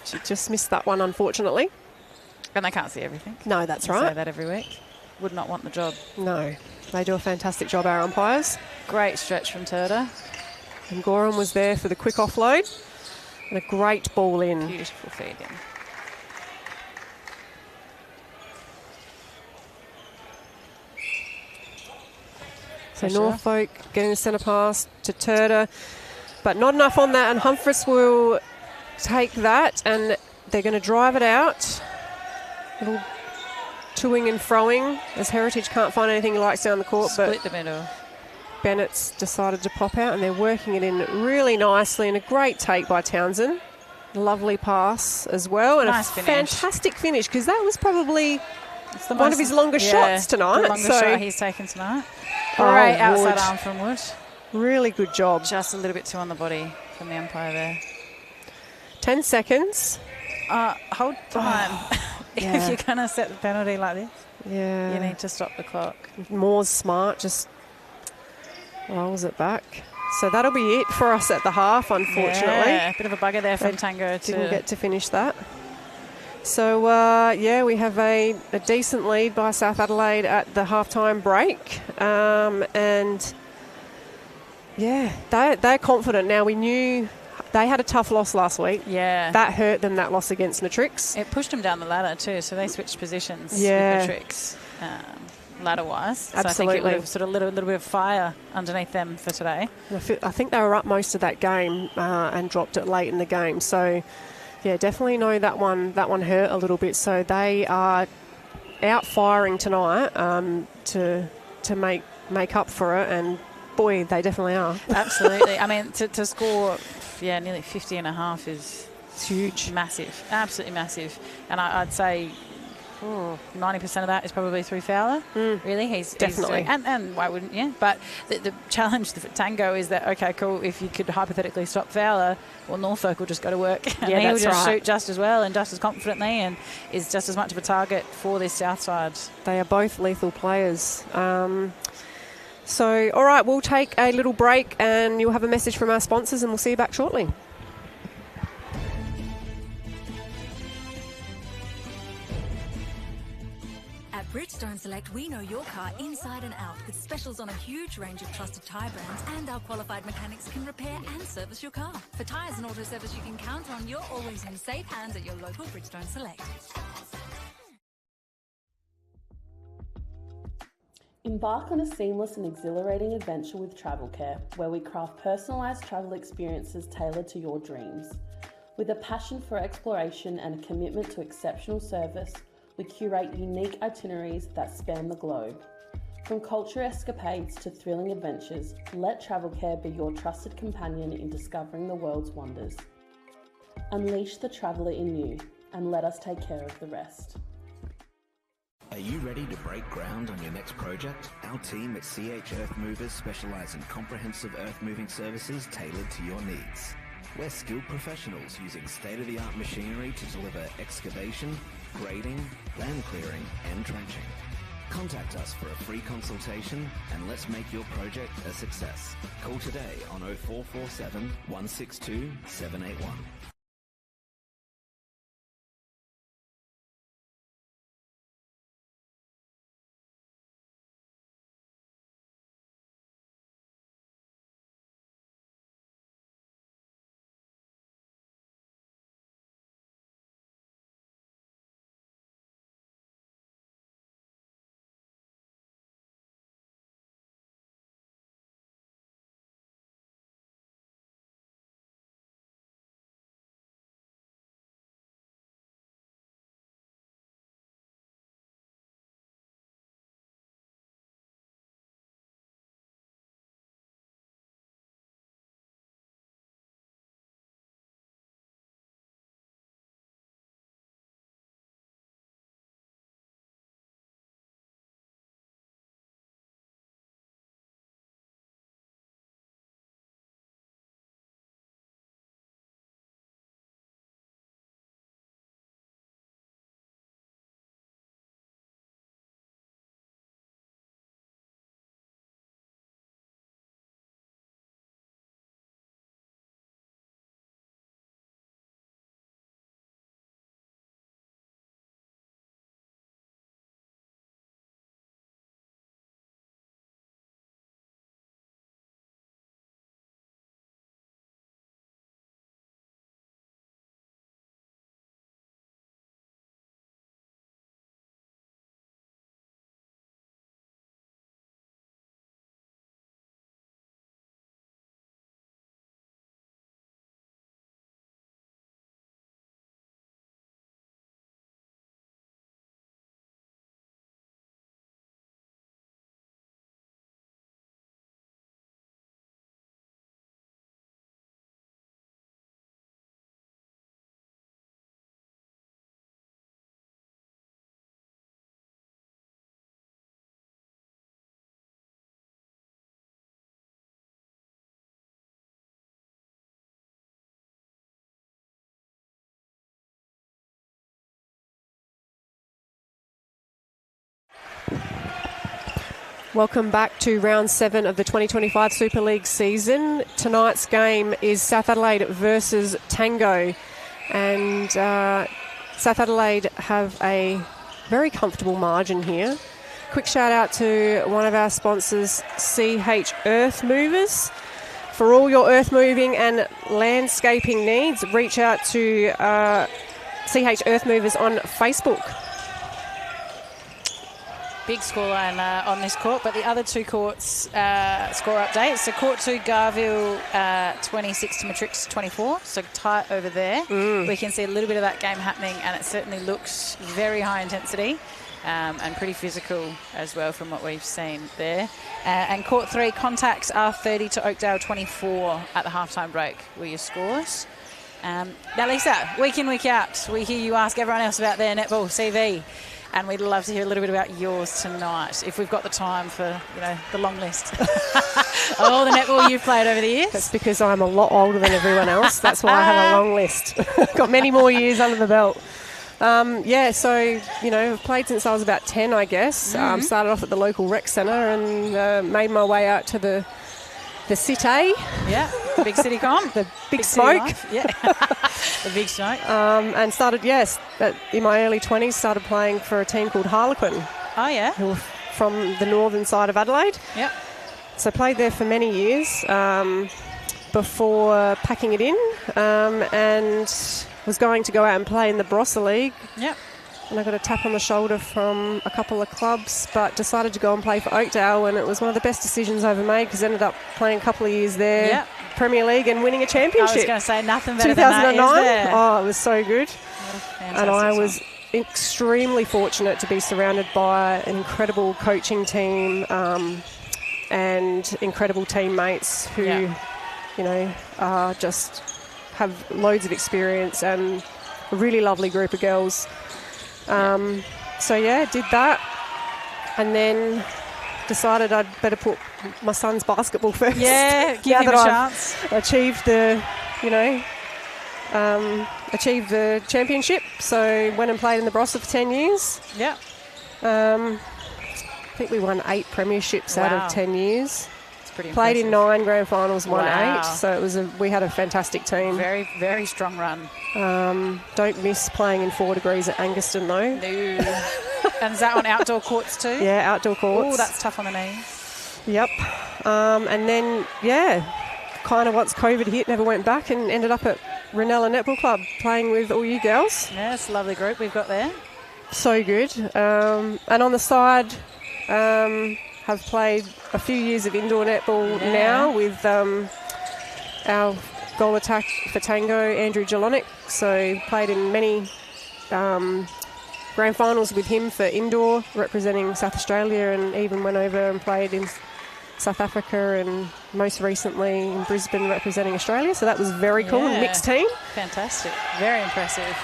She just missed that one, unfortunately. And they can't see everything. No, that's I right. say that every week. Would not want the job. No, they do a fantastic job, our umpires. Great stretch from Turner. And Gorham was there for the quick offload. And a great ball in. Beautiful feed in. So Norfolk getting the centre pass to Turner, but not enough on that, and Humphreys will take that and they're going to drive it out. Little toing and froing as Heritage can't find anything he likes down the court. Split but the middle. Bennett's decided to pop out and they're working it in really nicely, and a great take by Townsend. Lovely pass as well, and nice a finish. fantastic finish, because that was probably one of his longest shots tonight. The longest shot he's taken tonight. Oh, Great outside Wood. arm from Wood. Really good job. Just a little bit too on the body from the umpire there. 10 seconds. Hold time. Yeah. If you're going to set the penalty like this, Yeah. you need to stop the clock. Moore's smart, just rolls it back. So that'll be it for us at the half, unfortunately. Yeah, a bit of a bugger there for Tango. Didn't get to finish that. So, we have a decent lead by South Adelaide at the halftime break. And, yeah, they're confident now. We knew they had a tough loss last week. Yeah. That hurt them, that loss against Matrix. It pushed them down the ladder too, so they switched positions with Matrix, ladder-wise. Absolutely. So I think it would have sort of lit a little bit of fire underneath them for today. I think they were up most of that game and dropped it late in the game. So, yeah, definitely know that one hurt a little bit. So they are out firing tonight to make up for it, and boy, they definitely are. Absolutely. I mean, to score, nearly 50 and a half is huge, massive, absolutely massive. And I'd say 90% of that is probably through Fowler. Really, he's definitely, and why wouldn't you? But the challenge for Tango is that, okay, cool, if you could hypothetically stop Fowler, well, Norfolk will just go to work and he will just shoot just as well and just as confidently, and is just as much of a target for this South side. They are both lethal players. So, all right, we'll take a little break and you'll have a message from our sponsors and we'll see you back shortly. At Bridgestone Select, we know your car inside and out, with specials on a huge range of trusted tyre brands, and our qualified mechanics can repair and service your car. For tyres and auto service you can count on, you're always in safe hands at your local Bridgestone Select. Embark on a seamless and exhilarating adventure with Travel Care, where we craft personalised travel experiences tailored to your dreams. With a passion for exploration and a commitment to exceptional service, we curate unique itineraries that span the globe. From culture escapades to thrilling adventures, let Travel Care be your trusted companion in discovering the world's wonders. Unleash the traveller in you, and let us take care of the rest. Are you ready to break ground on your next project? Our team at CH Earth Movers specialise in comprehensive earth moving services tailored to your needs. We're skilled professionals using state-of-the-art machinery to deliver excavation, grading, land clearing and trenching. Contact us for a free consultation and let's make your project a success. Call today on 0447 162 781. Welcome back to round 7 of the 2025 Super League season. Tonight's game is South Adelaide versus Tango. And South Adelaide have a very comfortable margin here. Quick shout out to one of our sponsors, CH Earth Movers. For all your earth moving and landscaping needs, reach out to CH Earth Movers on Facebook. Big scoreline on this court, but the other two courts score updates. So court 2, Garville 26 to Matrix 24, so tight over there. We can see a little bit of that game happening, and it certainly looks very high intensity and pretty physical as well from what we've seen there. And court 3, Contacts R30 to Oakdale 24 at the halftime break were your scores. Now, Lisa, week in, week out, we hear you ask everyone else about their netball CV. And we'd love to hear a little bit about yours tonight, if we've got the time for, the long list of all the netball you've played over the years. That's because I'm a lot older than everyone else. That's why I have a long list. Got many more years under the belt. So, I've played since I was about 10, I guess. Started off at the local rec centre and made my way out to the city. Yeah, big city comp. The big smoke. Yeah, the big smoke. And started, in my early 20s, started playing for a team called Harlequin. Oh, yeah. Who were from the northern side of Adelaide. Yep. So played there for many years before packing it in and was going to go out and play in the Barossa League. Yep. And I got a tap on the shoulder from a couple of clubs, but decided to go and play for Oakdale, and it was one of the best decisions I ever made because I ended up playing a couple of years there, Premier League, and winning a championship. I was going to say nothing better than that, 2009. Oh, it was so good. And I was time. Extremely fortunate to be surrounded by an incredible coaching team and incredible teammates who, just have loads of experience and a really lovely group of girls. Did that, and then decided I'd better put my son's basketball first. Yeah, give him a chance. Achieved the, achieved the championship. So went and played in the Barossa for 10 years. Yeah. I think we won 8 premierships out Wow. of 10 years. It's pretty Played impressive. in 9 grand finals, won Wow. 8. So we had a fantastic team. Very, very strong run. Don't miss playing in 4 degrees at Angaston though. No. And is that on outdoor courts too? Yeah, outdoor courts. Oh, that's tough on the knees. Yep. And then, kind of once COVID hit, never went back and ended up at Ranella Netball Club playing with all you girls. Yeah, it's a lovely group we've got there. So good. And on the side, have played a few years of indoor netball now with our goal attack for Tango, Andrew Jelonic. So played in many grand finals with him for indoor, representing South Australia, and even went over and played in South Africa and most recently in Brisbane representing Australia. So that was very cool. Yeah. Mixed team. Fantastic. Very impressive.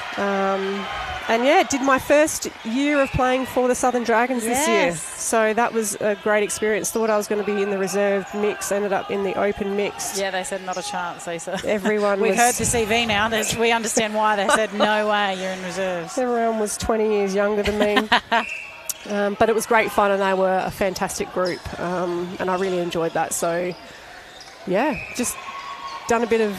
And did my first year of playing for the Southern Dragons this year. Yes. So that was a great experience. Thought I was going to be in the reserve mix, ended up in the open mix. Yeah, they said not a chance, they said. Everyone We've was... heard the CV now. We understand why. They said, no way, you're in reserves. Everyone was 20 years younger than me. But it was great fun and they were a fantastic group. And I really enjoyed that. So, just done a bit of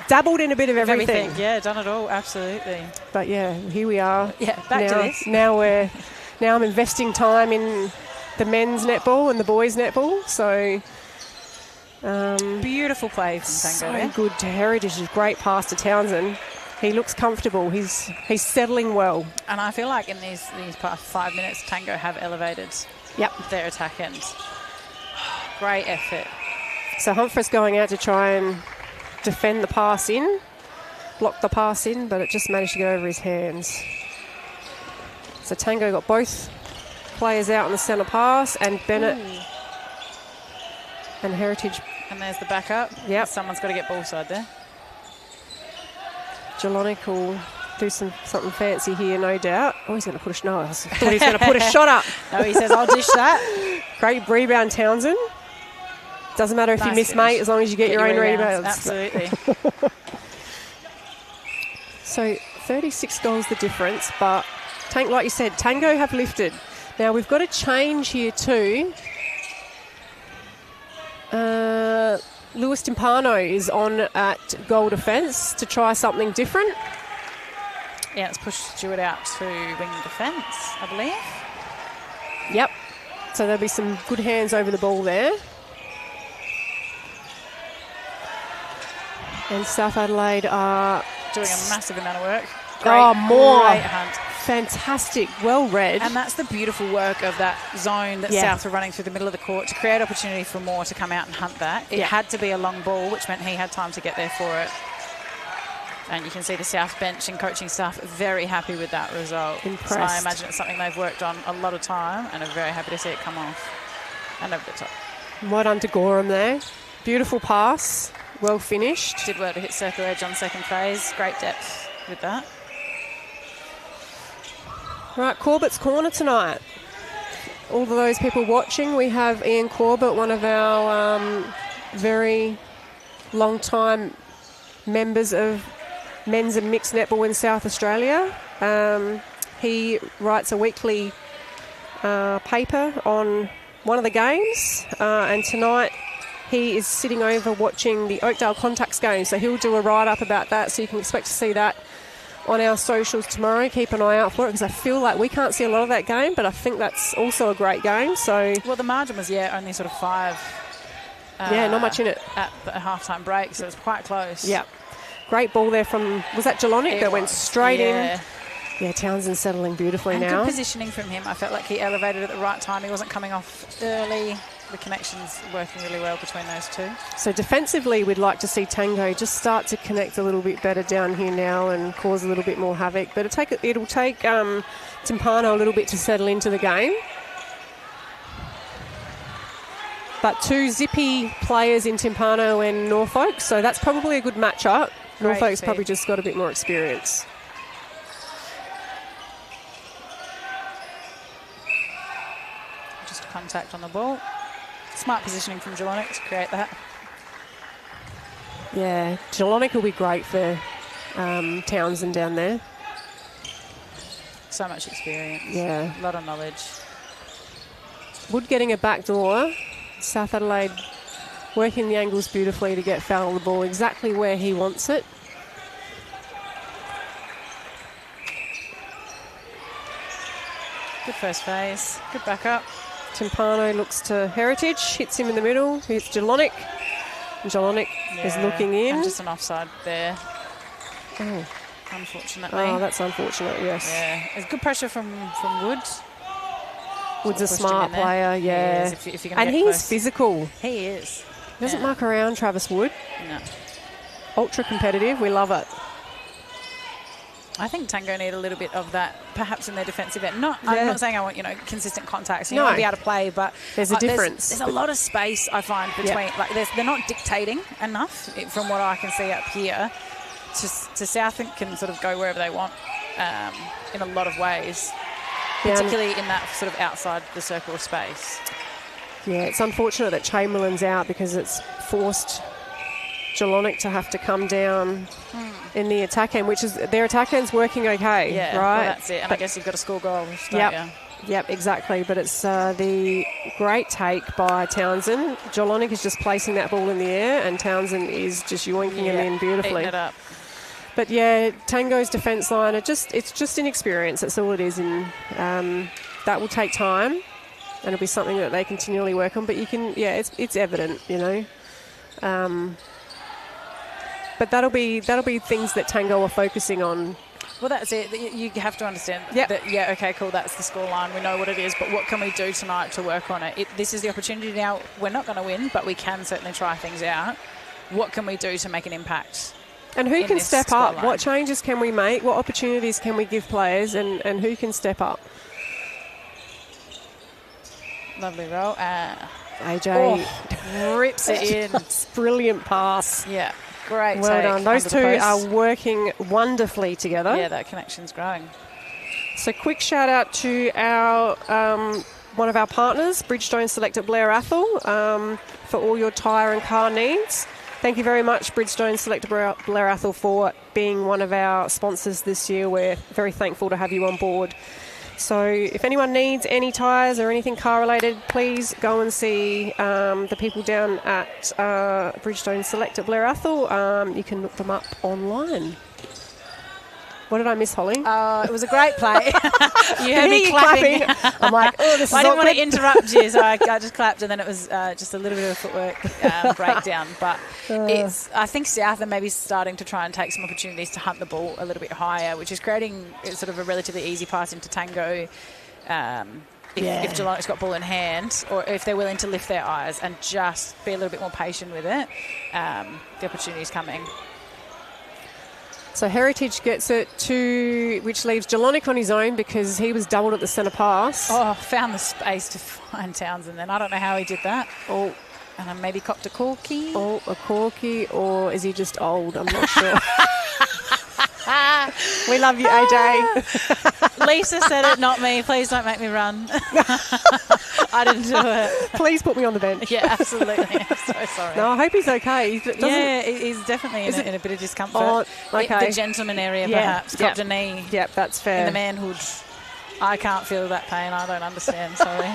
dabbled in a bit of everything. Yeah, done it all, absolutely. But here we are. Yeah, back now, to this. Now I'm investing time in the men's netball and the boys' netball. So Beautiful play from Tango. so good to Heritage. A great pass to Townsend. He looks comfortable. He's settling well. And I feel like in these past 5 minutes, Tango have elevated their attack end. Great effort. So Humphreys going out to try and defend the pass in, block the pass in, but it just managed to get over his hands. So Tango got both players out on the centre pass, and Bennett and Heritage. And there's the backup. Yep. Someone's got to get ball side there. Jelonic will do something fancy here, no doubt. Oh, he's going to put a shot. I thought he was going to put a shot up. No, he says, I'll dish that. Great rebound, Townsend. Doesn't matter if you miss, mate, as long as you get your own rebounds. Absolutely. So 36 goals the difference, but like you said, Tango have lifted. Now we've got a change here too. Lewis Timpano is on at goal defence to try something different. Yeah, it's pushed Stewart out to wing defence, I believe. Yep. So there'll be some good hands over the ball there. And South Adelaide are doing a massive amount of work. More. Great hunt. Fantastic. Well read. And that's the beautiful work of that zone that South were running through the middle of the court to create opportunity for Moore to come out and hunt that. It had to be a long ball, which meant he had time to get there for it. And you can see the South bench and coaching staff very happy with that result. Impressed. So I imagine it's something they've worked on a lot of time and are very happy to see it come off and over the top. Well done to Gorham there. Beautiful pass. Well finished. Did well to hit circle edge on second phase. Great depth with that. Right, Corbett's Corner tonight. All of those people watching, we have Ian Corbett, one of our very long-time members of men's and mixed netball in South Australia. He writes a weekly paper on one of the games, and tonight he is sitting over watching the Oakdale Contacts game, so he'll do a write-up about that, so you can expect to see that on our socials tomorrow. Keep an eye out for it, because I feel like we can't see a lot of that game, but I think that's also a great game. So well, the margin was only sort of 5. Not much in it at the halftime break, so it was quite close. Yeah, great ball there from, was that Jelonic that went straight in? Yeah, Townsend settling beautifully and now. Good positioning from him. I felt like he elevated at the right time. He wasn't coming off early. The connection's working really well between those two. So defensively, we'd like to see Tango just start to connect a little bit better down here now and cause a little bit more havoc. But it'll take Timpano a little bit to settle into the game. But 2 zippy players in Timpano and Norfolk, so that's probably a good matchup. Norfolk's probably just got a bit more experience. Just contact on the ball. Smart positioning from Jelonic to create that. Yeah, Jelonic will be great for Townsend down there. So much experience. Yeah. A lot of knowledge. Wood getting a back door. South Adelaide working the angles beautifully to get Fowler the ball exactly where he wants it. Good first phase. Good backup. Timpano looks to Heritage, hits him in the middle, hits Jalonik. Jalonik is looking in. And just an offside there, Oh. unfortunately. Oh, that's unfortunate, yes. Yeah. There's good pressure from Wood. Wood's a Pushed him smart in there. player, He yeah. is, if you're gonna And get he's close. physical. He is. He doesn't Yeah. muck around, Travis Wood. No. Ultra competitive, we love it. I think Tango need a little bit of that, perhaps in their defensive end. Yeah. I'm not saying I want consistent contacts. You No. want to be able to play, but There's a difference. There's a lot of space I find between. Like they're not dictating enough from what I can see up here. To South can sort of go wherever they want in a lot of ways, particularly in that sort of outside the circle of space. Yeah, it's unfortunate that Chamberlain's out because it's forced Jalonik to have to come down in the attack end, which is their attack end's working okay, Yeah, right? well, that's it. And I guess you've got to score goals, don't you? Yep, exactly. But it's the great take by Townsend. Jalonik is just placing that ball in the air, and Townsend is just yoinking him in beautifully. Eating it up. But yeah, Tango's defence line, it's just inexperience. That's all it is, and that will take time, and it'll be something that they continually work on. But it's evident, But that'll be things that Tango are focusing on. Well, that's it. You have to understand Yep. that, okay, cool, that's the scoreline. We know what it is, but what can we do tonight to work on it? This is the opportunity now. We're not going to win, but we can certainly try things out. What can we do to make an impact? And who can this step up? scoreline? What changes can we make? What opportunities can we give players? And who can step up? Lovely roll. AJ Rips it in. brilliant pass. Yeah, great Well take done. Those under the two post. are working wonderfully together. Yeah, that connection's growing. So quick shout out to our one of our partners, Bridgestone Select at Blair Athol, for all your tyre and car needs. Thank you very much, Bridgestone Select at Blair Athol, for being one of our sponsors this year. We're very thankful to have you on board. So if anyone needs any tyres or anything car-related, please go and see the people down at Bridgestone Select at Blair Athol. You can look them up online. What did I miss, Holly? It was a great play. You heard me clapping. I'm like, oh, this is I didn't want awkward. to interrupt you, so I just clapped, and then it was just a little bit of a footwork breakdown. But I think South are maybe starting to try and take some opportunities to hunt the ball a little bit higher, which is creating sort of a relatively easy pass into Tango. If Geelong's got ball in hand, or if they're willing to lift their eyes and just be a little bit more patient with it, the opportunity's coming. So Heritage gets it which leaves Jalonik on his own because he was doubled at the centre pass. Oh, found the space to find Townsend then. I don't know how he did that. Oh, And I maybe copped a corky. oh, a corky, or is he just old? I'm not sure. We love you, AJ. Lisa said it, not me. Please don't make me run. I didn't do it. Please put me on the bench. Yeah, absolutely. I'm so sorry. No, I hope he's okay. He's definitely in a bit of discomfort. Oh, okay. The gentleman area, Yeah, perhaps. Copped a knee Yep, that's fair. in the manhood. I can't feel that pain. I don't understand. Sorry.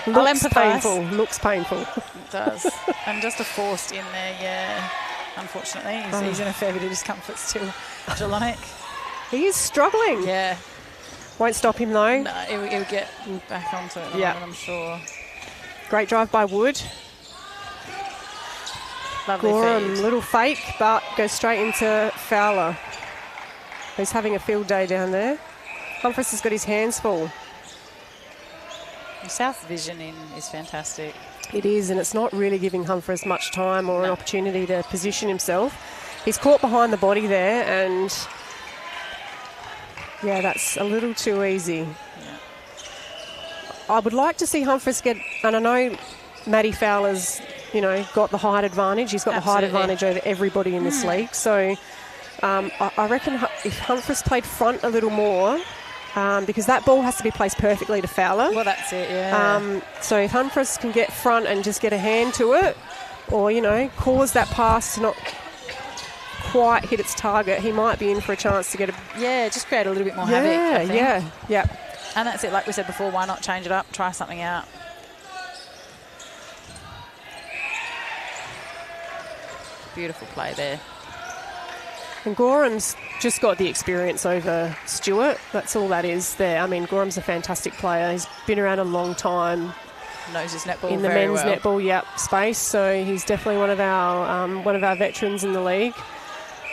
I'll Looks empathise. painful. Looks painful. It does. And just a forced in there, yeah. Unfortunately, he's in a fair bit of discomfort still. Jalonik. He is struggling. Yeah. Won't stop him though. No, he'll get back onto it, Yeah. I'm sure. Great drive by Wood. Lovely Gorham, feed. little fake, but goes straight into Fowler, who's having a field day down there. Humphreys has got his hands full. South's vision is fantastic. It is, and it's not really giving Humphreys much time or an opportunity to position himself. He's caught behind the body there, and yeah, that's a little too easy. Yeah. I would like to see Humphreys get, and I know Matty Fowler's, got the height advantage. He's got the height Absolutely. advantage over everybody in this league. So I reckon if Humphreys played front a little more, because that ball has to be placed perfectly to Fowler. Well, that's it, yeah. So if Humphreys can get front and just get a hand to it, or, cause that pass to not quite hit its target, he might be in for a chance to get a... Yeah, just create a little bit more havoc, I think. Yeah. And that's it. Like we said before, why not change it up, try something out? Beautiful play there. And Gorham's just got the experience over Stewart. That's all that is there. I mean, Gorham's a fantastic player. He's been around a long time. Knows his netball in the very men's well. netball, space. So he's definitely one of our veterans in the league.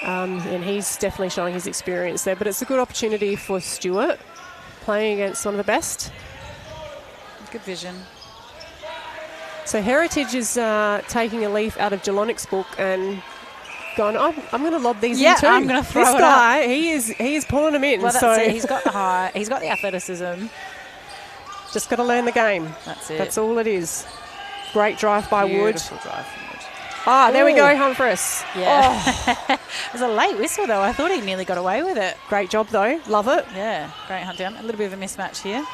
And he's definitely showing his experience there. But it's a good opportunity for Stewart, playing against one of the best. Good vision. So Heritage is taking a leaf out of Gelonic's book and going, I'm going to lob these in too. I'm going to throw this it guy, up. he is pulling them in. Well, that's so it. He's got the height. He's got the athleticism. Just got to learn the game. That's it. That's all it is. Great drive by Beautiful Wood. drive from Wood. Ah, there we go, Humphreys. Yeah. It was a late whistle, though. I thought he nearly got away with it. Great job, though. Love it. Yeah, great hunt down. A little bit of a mismatch here.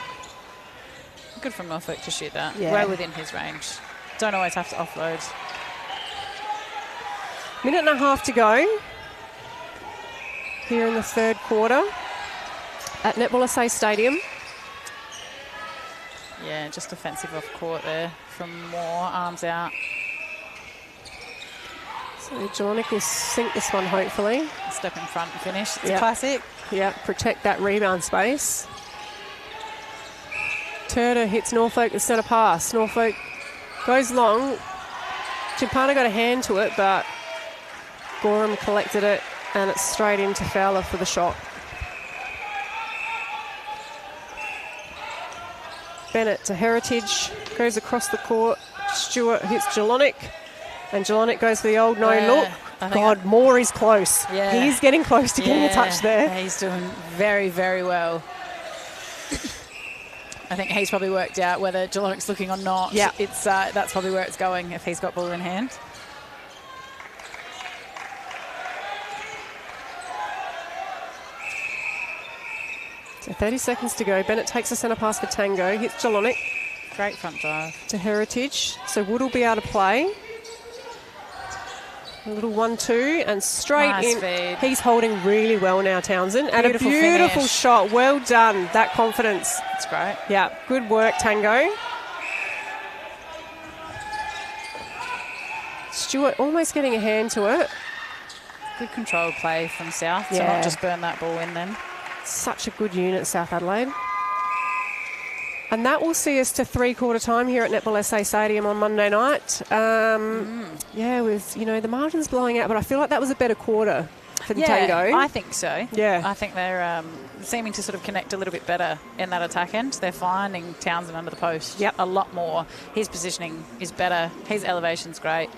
Good from Norfolk to shoot that. Yeah. Well within his range. Don't always have to offload. Minute and a half to go here in the third quarter at Netball SA Stadium. Yeah, just defensive off court there from Moore, arms out. So Jelonic will sink this one, hopefully. Step in front and finish. It's a classic. Yeah, protect that rebound space. Turner hits Norfolk with centre pass. Norfolk goes long. Chimpana got a hand to it, but Gorham collected it, and it's straight into Fowler for the shot. Bennett to Heritage, goes across the court. Stewart hits Jelonic, and Jelonic goes for the old no look. God, Moore is close. Yeah. He's getting close to getting a touch there. Yeah, he's doing very, very well. I think he's probably worked out whether Gelonic's looking or not. Yeah. It's that's probably where it's going if he's got ball in hand. So 30 seconds to go. Bennett takes a centre pass for Tango. Hits Jelonic. Great front drive. To Heritage. So Wood will be able to play. A little 1-2 and straight Nice in. feed. He's holding really well now, Townsend. And a beautiful finish. shot. Well done. That confidence. That's great. Yeah, good work, Tango. Stewart almost getting a hand to it. Good controlled play from South to Yeah. not just burn that ball in then. Such a good unit, South Adelaide. And that will see us to three-quarter time here at Netball SA Stadium on Monday night. Yeah, with, the margins blowing out, but I feel like that was a better quarter for the Tango. I think so. Yeah. I think they're seeming to sort of connect a little bit better in that attack end. They're finding Townsend under the post a lot more. His positioning is better. His elevation's great.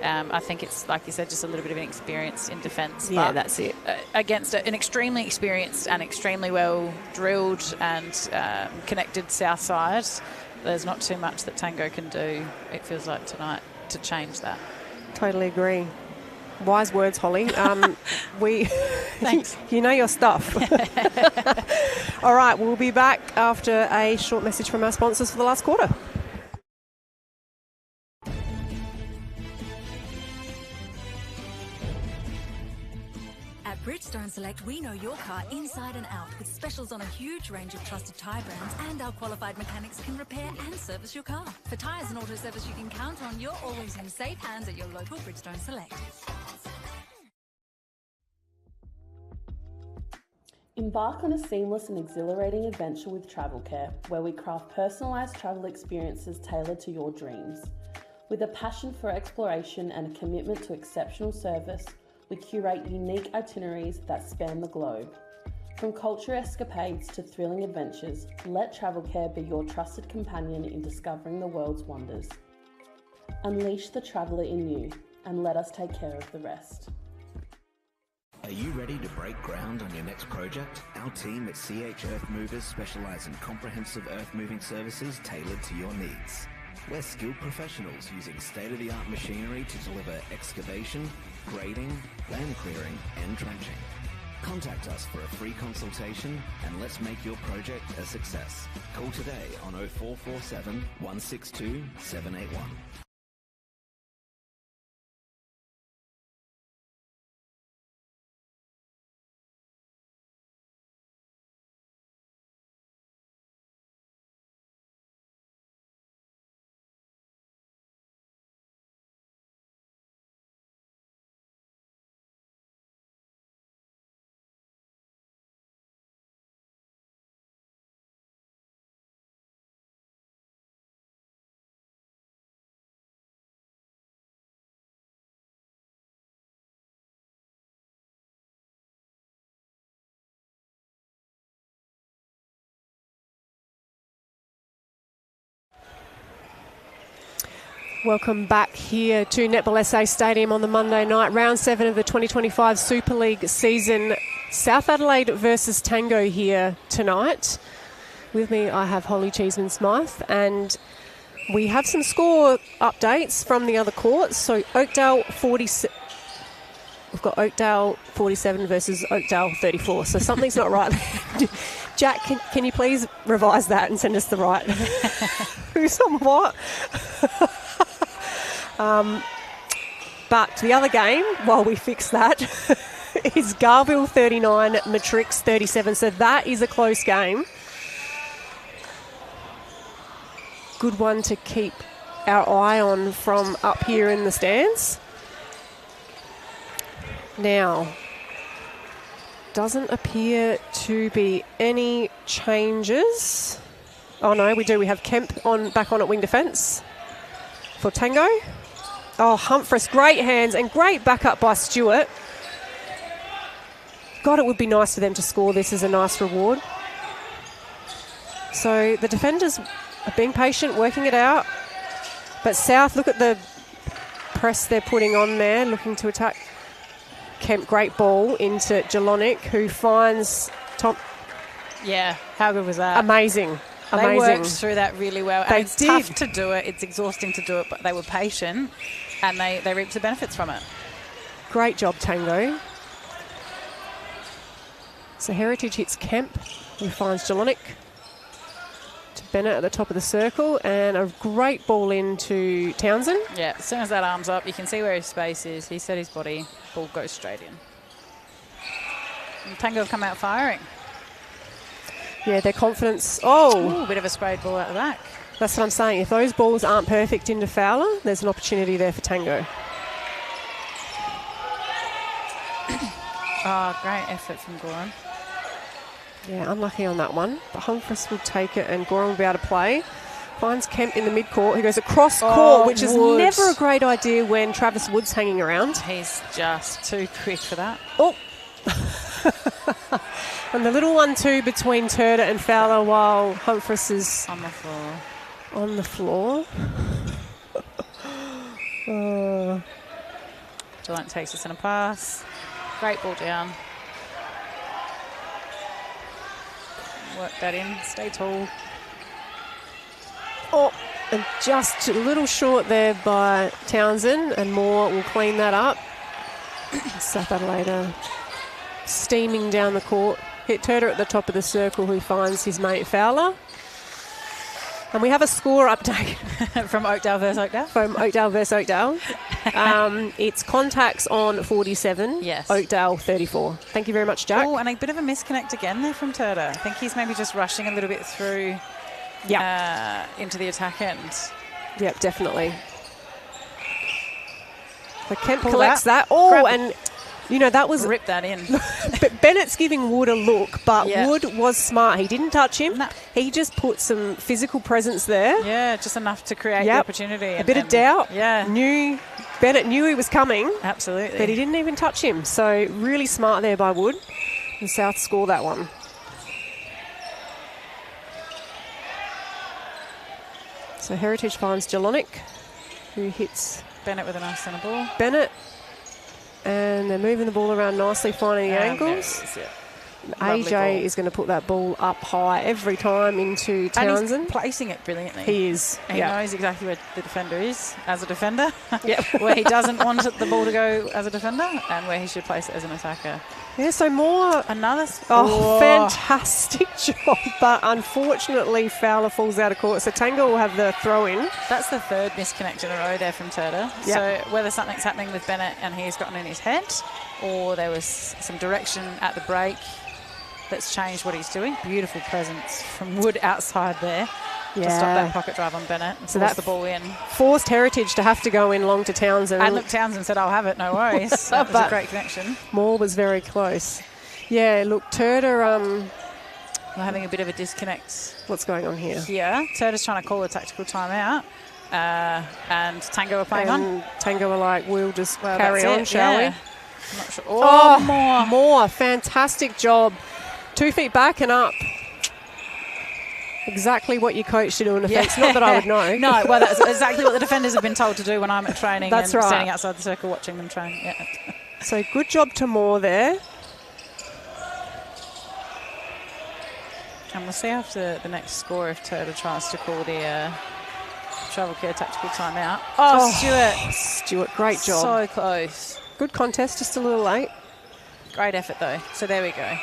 I think it's, like you said, just a little bit of inexperience in defence. Yeah, but that's it. Against an extremely experienced and extremely well drilled and connected South side, there's not too much that Tango can do, it feels like, tonight to change that. Totally agree. Wise words, Holly. Thanks. You know your stuff. All right, we'll be back after a short message from our sponsors for the last quarter. At Bridgestone Select, we know your car inside and out with specials on a huge range of trusted tyre brands, and our qualified mechanics can repair and service your car. For tyres and auto service you can count on, you're always in safe hands at your local Bridgestone Select. Embark on a seamless and exhilarating adventure with Travel Care, where we craft personalised travel experiences tailored to your dreams. With a passion for exploration and a commitment to exceptional service, we curate unique itineraries that span the globe. From culture escapades to thrilling adventures, let Travel Care be your trusted companion in discovering the world's wonders. Unleash the traveller in you, and let us take care of the rest. Are you ready to break ground on your next project? Our team at CH Earth Movers specialise in comprehensive earth-moving services tailored to your needs. We're skilled professionals using state-of-the-art machinery to deliver excavation, grading, land clearing and trenching. Contact us for a free consultation and let's make your project a success. Call today on 0447 162 781. Welcome back here to Netball SA Stadium on the Monday night. Round 7 of the 2025 Super League season. South Adelaide versus Tango here tonight. With me, I have Holly Cheeseman-Smythe, and we have some score updates from the other courts. So Oakdale 47. We've got Oakdale 47 versus Oakdale 34. So something's not right. Jack, can you please revise that and send us the right? Who's on what? But the other game, while we fix that, is Garville 39, Matrix 37. So that is a close game. Good one to keep our eye on from up here in the stands. Now, doesn't appear to be any changes. Oh no, we do. We have Kemp back on at wing defence for Tango. Oh, Humphreys, great hands and great backup by Stewart. God, it would be nice for them to score this as a nice reward. So the defenders are being patient, working it out. But South, look at the press they're putting on there, looking to attack. Kemp, great ball into Jelonic, who finds Tom. Yeah, how good was that? Amazing. They worked through that really well. They and it's did. tough to do it. It's exhausting to do it, but they were patient and they reaped the benefits from it. Great job, Tango. So Heritage hits Kemp, who finds Jelonic to Bennett at the top of the circle, and a great ball into Townsend. Yeah, as soon as that arm's up, you can see where his space is. He set his body, ball goes straight in. And Tango have come out firing. Yeah, their confidence. Oh, Ooh, bit of a sprayed ball out the back. That's what I'm saying. If those balls aren't perfect into Fowler, there's an opportunity there for Tango. Oh, great effort from Gorham. Yeah, unlucky on that one. But Humphreys will take it and Gorham will be able to play. Finds Kemp in the mid-court, who goes across court, which is never a great idea when Travis Wood's hanging around. He's just too quick for that. Oh. And the little 1-2 between Turner and Fowler while Humphreys is On the floor. on the floor. Gillette takes us in a pass. Great ball down. Work that in. Stay tall. Oh, and just a little short there by Townsend, and Moore will clean that up. South Adelaide are steaming down the court. Hit Turner at the top of the circle, who finds his mate Fowler. And we have a score update From Oakdale versus Oakdale? from Oakdale versus Oakdale. It's contacts on 47, Yes. Oakdale 34. Thank you very much, Jack. Oh, and a bit of a misconnect again there from Turner. I think he's maybe just rushing a little bit through into the attack end. Yep, definitely. So Kemp Pull collects that. that. Oh, Grab and you know, that was... Rip that in. But Bennett's giving Wood a look, but Yeah. Wood was smart. He didn't touch him. No. He just put some physical presence there. Yeah, just enough to create the Yep. opportunity. A bit of doubt. Yeah, Bennett knew he was coming, absolutely. but he didn't even touch him. So really smart there by Wood. And South score that one. So Heritage finds Jelonic, who hits Bennett with a nice centre ball. Bennett. And they're moving the ball around nicely, finding the And there it angles. is, yeah. Lovely AJ ball. is going to put that ball up high every time into And he's Townsend. placing it brilliantly. He is. He knows exactly where the defender is as a defender, Yep. where he doesn't want the ball to go as a defender, and where he should place it as an attacker. Yeah, so more. Another. Fantastic job. But unfortunately, Fowler falls out of court. So Tango will have the throw in. That's the third misconnect in a row there from Turner. Yep. So whether something's happening with Bennett and he's gotten in his head, or there was some direction at the break that's changed what he's doing. Beautiful presence from Wood outside there to stop that pocket drive on Bennett and So force that the ball in. Forced Heritage to have to go in long to Townsend. And look, Townsend said, I'll have it, no worries. That was a great connection. Moore was very close. Yeah, look, Turner, We're having a bit of a disconnect what's going on here? here. Turner's trying to call a tactical timeout. And Tango are playing on. And Tango are like, we'll just Well, carry that's on, it, shall yeah. we? I'm not sure. Oh, more. Moore, fantastic job. 2 feet back and up. Exactly what your coach should do in defence. Not that I would know. No, well, that's exactly what the defenders have been told to do when I'm at training. That's right. Standing outside the circle watching them train. Yeah. So good job to Moore there. And we'll see after the next score if Turtle tries to call the travel care tactical timeout. Oh, Stuart. Stuart, great job. So close. Good contest, just a little late. Great effort, though. So there we go.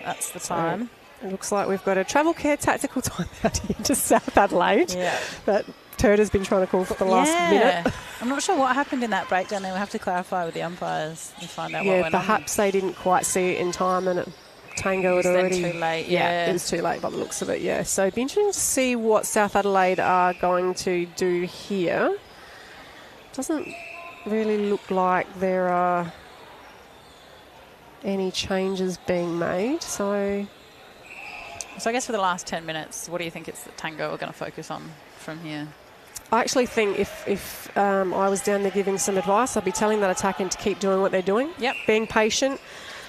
That's the time. It looks like we've got a travel care tactical timeout here to South Adelaide. Yeah. That Turtle's been trying to call for the last minute. I'm not sure what happened in that breakdown there. We'll have to clarify with the umpires and find out what went on. Perhaps they didn't quite see it in time and Tango had already... too late, it was too late by the looks of it, yeah. So it'd be interesting to see what South Adelaide are going to do here. Doesn't really look like there are any changes being made, so I guess for the last 10 minutes, what do you think it's that Tango are going to focus on from here? I actually think if I was down there giving some advice, I'd be telling that attacking to keep doing what they're doing. Yep. Being patient.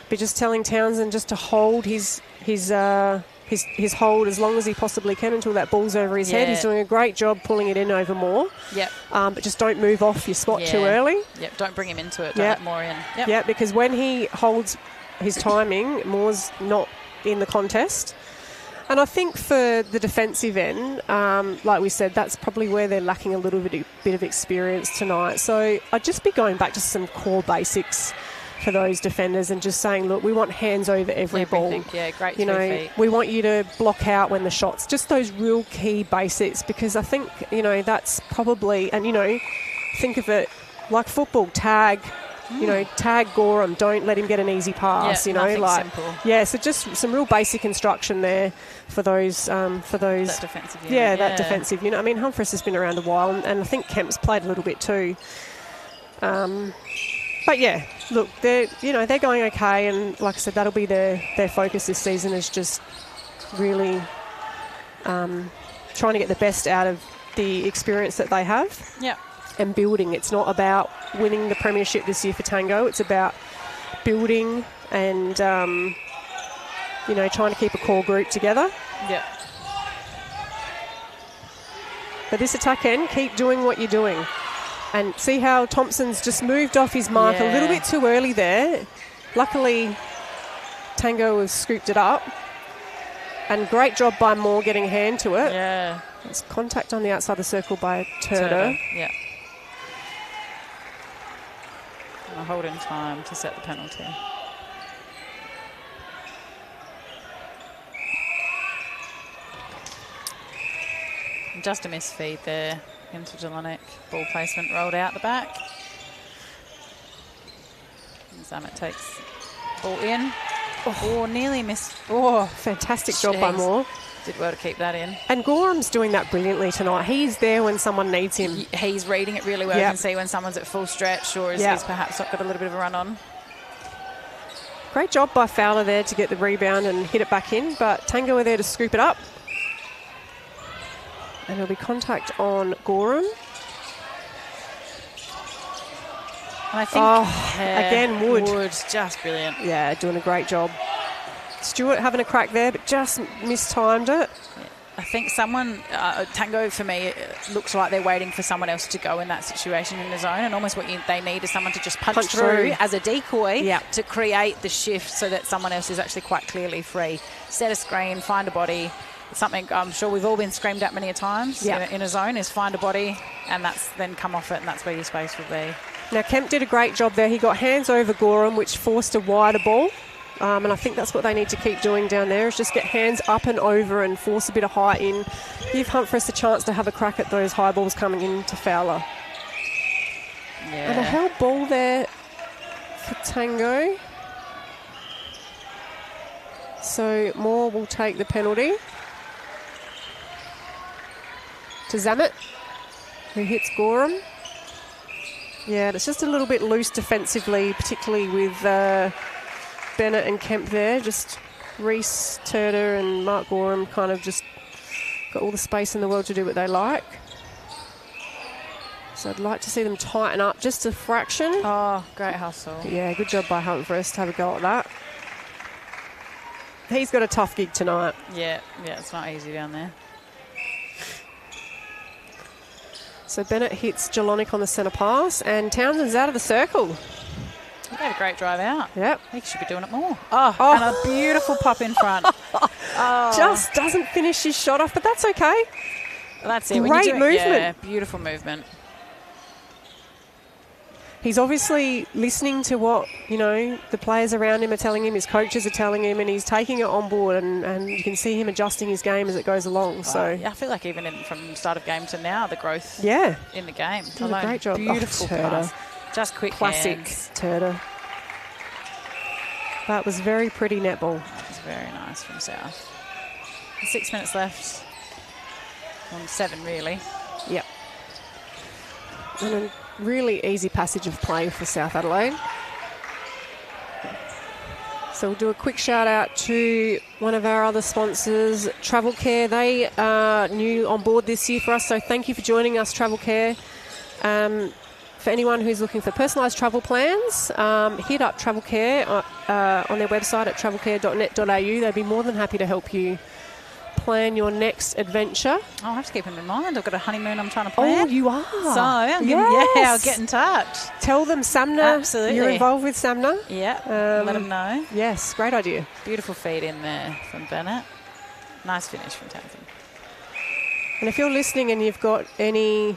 Be just telling Townsend just to hold his hold as long as he possibly can until that ball's over his head. He's doing a great job pulling it in over Moore. Yep. But just don't move off your spot too early. Yep. Don't bring him into it. Don't let Moore in. Yep. Yeah, because when he holds his timing, Moore's not in the contest. And I think for the defensive end, like we said, that's probably where they're lacking a little bit of experience tonight. So I'd just be going back to some core basics for those defenders and just saying, look, we want hands over every ball. Yeah, great. Feet. We want you to block out when the shots, just those real key basics, because I think, that's probably, and, think of it like football, tag, tag Gorham, don't let him get an easy pass, simple. Yeah, so just some real basic instruction there for those that defensive unit. Yeah, that defensive unit. I mean, Humphreys has been around a while, and I think Kemp's played a little bit too. But yeah, look, they're going okay, and like I said, that'll be their focus this season, is just really trying to get the best out of the experience that they have. Yeah. And building. It's not about winning the premiership this year for Tango. It's about building and trying to keep a core group together. Yeah. But this attack end, keep doing what you're doing. And see how Thompson's just moved off his mark a little bit too early there. Luckily, Tango has scooped it up. And great job by Moore getting a hand to it. Yeah. It's contact on the outside of the circle by Turner. Yeah. And a hold in time to set the penalty. Just a misfeed there into Jelonic. Ball placement rolled out the back. And Zammit takes ball in. Oh, nearly missed. Oh, fantastic job by Moore. Did well to keep that in. And Gorham's doing that brilliantly tonight. He's there when someone needs him. He's reading it really well. You can see when someone's at full stretch or is perhaps got a little bit of a run on. Great job by Fowler there to get the rebound and hit it back in, but Tango are there to scoop it up. And there'll be contact on Gorham. And I think again, Wood, just brilliant. Yeah, doing a great job. Stewart having a crack there, but just mistimed it. I think someone, Tango for me, looks like they're waiting for someone else to go in that situation in the zone, and almost what they need is someone to just punch through as a decoy to create the shift so that someone else is actually quite clearly free. Set a screen, find a body. It's something I'm sure we've all been screamed at many a times in a zone, is find a body, and that's then come off it, and that's where your space will be. Now, Kemp did a great job there. He got hands over Gorham, which forced a wider ball. And I think that's what they need to keep doing down there, is just get hands up and over and force a bit of height in. Give Humphreys a chance to have a crack at those high balls coming in to Fowler. Yeah. And a held ball there for Tango. So Moore will take the penalty to Zammit, who hits Gorham. Yeah, it's just a little bit loose defensively, particularly with Bennett and Kemp there. Just Reese, Turner and Mark Gorham kind of just got all the space in the world to do what they like. So I'd like to see them tighten up just a fraction. Oh, great hustle. Yeah, good job by Humphreys to have a go at that. He's got a tough gig tonight. Yeah, it's not easy down there. So Bennett hits Jelonic on the centre pass, and Townsend's out of the circle. He had a great drive out. Yep. He should be doing it more. And a beautiful pop in front. Just doesn't finish his shot off, but that's okay. That's it. Great movement. Yeah, beautiful movement. He's obviously listening to what, the players around him are telling him, his coaches are telling him, and he's taking it on board, and you can see him adjusting his game as it goes along. So I feel like even from start of game to now, the growth in the game. Did a great job. Beautiful pass. Just quick classic hands. Turner. That was very pretty netball. That was very nice from South. 6 minutes left. On 7, really. Yep. And a really easy passage of play for South Adelaide. So we'll do a quick shout out to one of our other sponsors, Travel Care. They are new on board this year for us, so thank you for joining us, Travel Care. For anyone who's looking for personalised travel plans, hit up Travel Care on their website at travelcare.net.au. They'd be more than happy to help you plan your next adventure. I'll have to keep them in mind. I've got a honeymoon I'm trying to plan. Oh, you are? So, I'll get in touch. Tell them SAMMNA. Absolutely. You're involved with SAMMNA. Yeah, let them know. Yes, great idea. Beautiful feed in there from Bennett. Nice finish from Townsend. And if you're listening and you've got any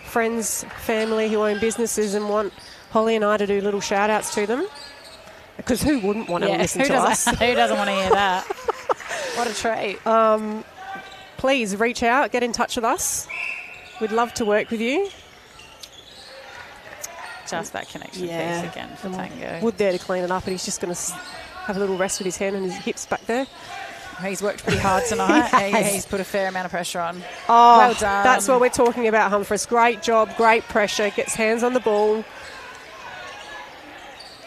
friends, family who own businesses and want Holly and I to do little shout-outs to them, because who wouldn't want to listen to us? Who doesn't want to hear that? What a treat. Please reach out, get in touch with us. We'd love to work with you. Just that connection piece again for Tango. Wood there to clean it up, and he's just going to have a little rest with his hand and his hips back there. He's worked pretty hard tonight. He's put a fair amount of pressure on. Oh, well done. That's what we're talking about, Humphreys. Great job, great pressure, gets hands on the ball.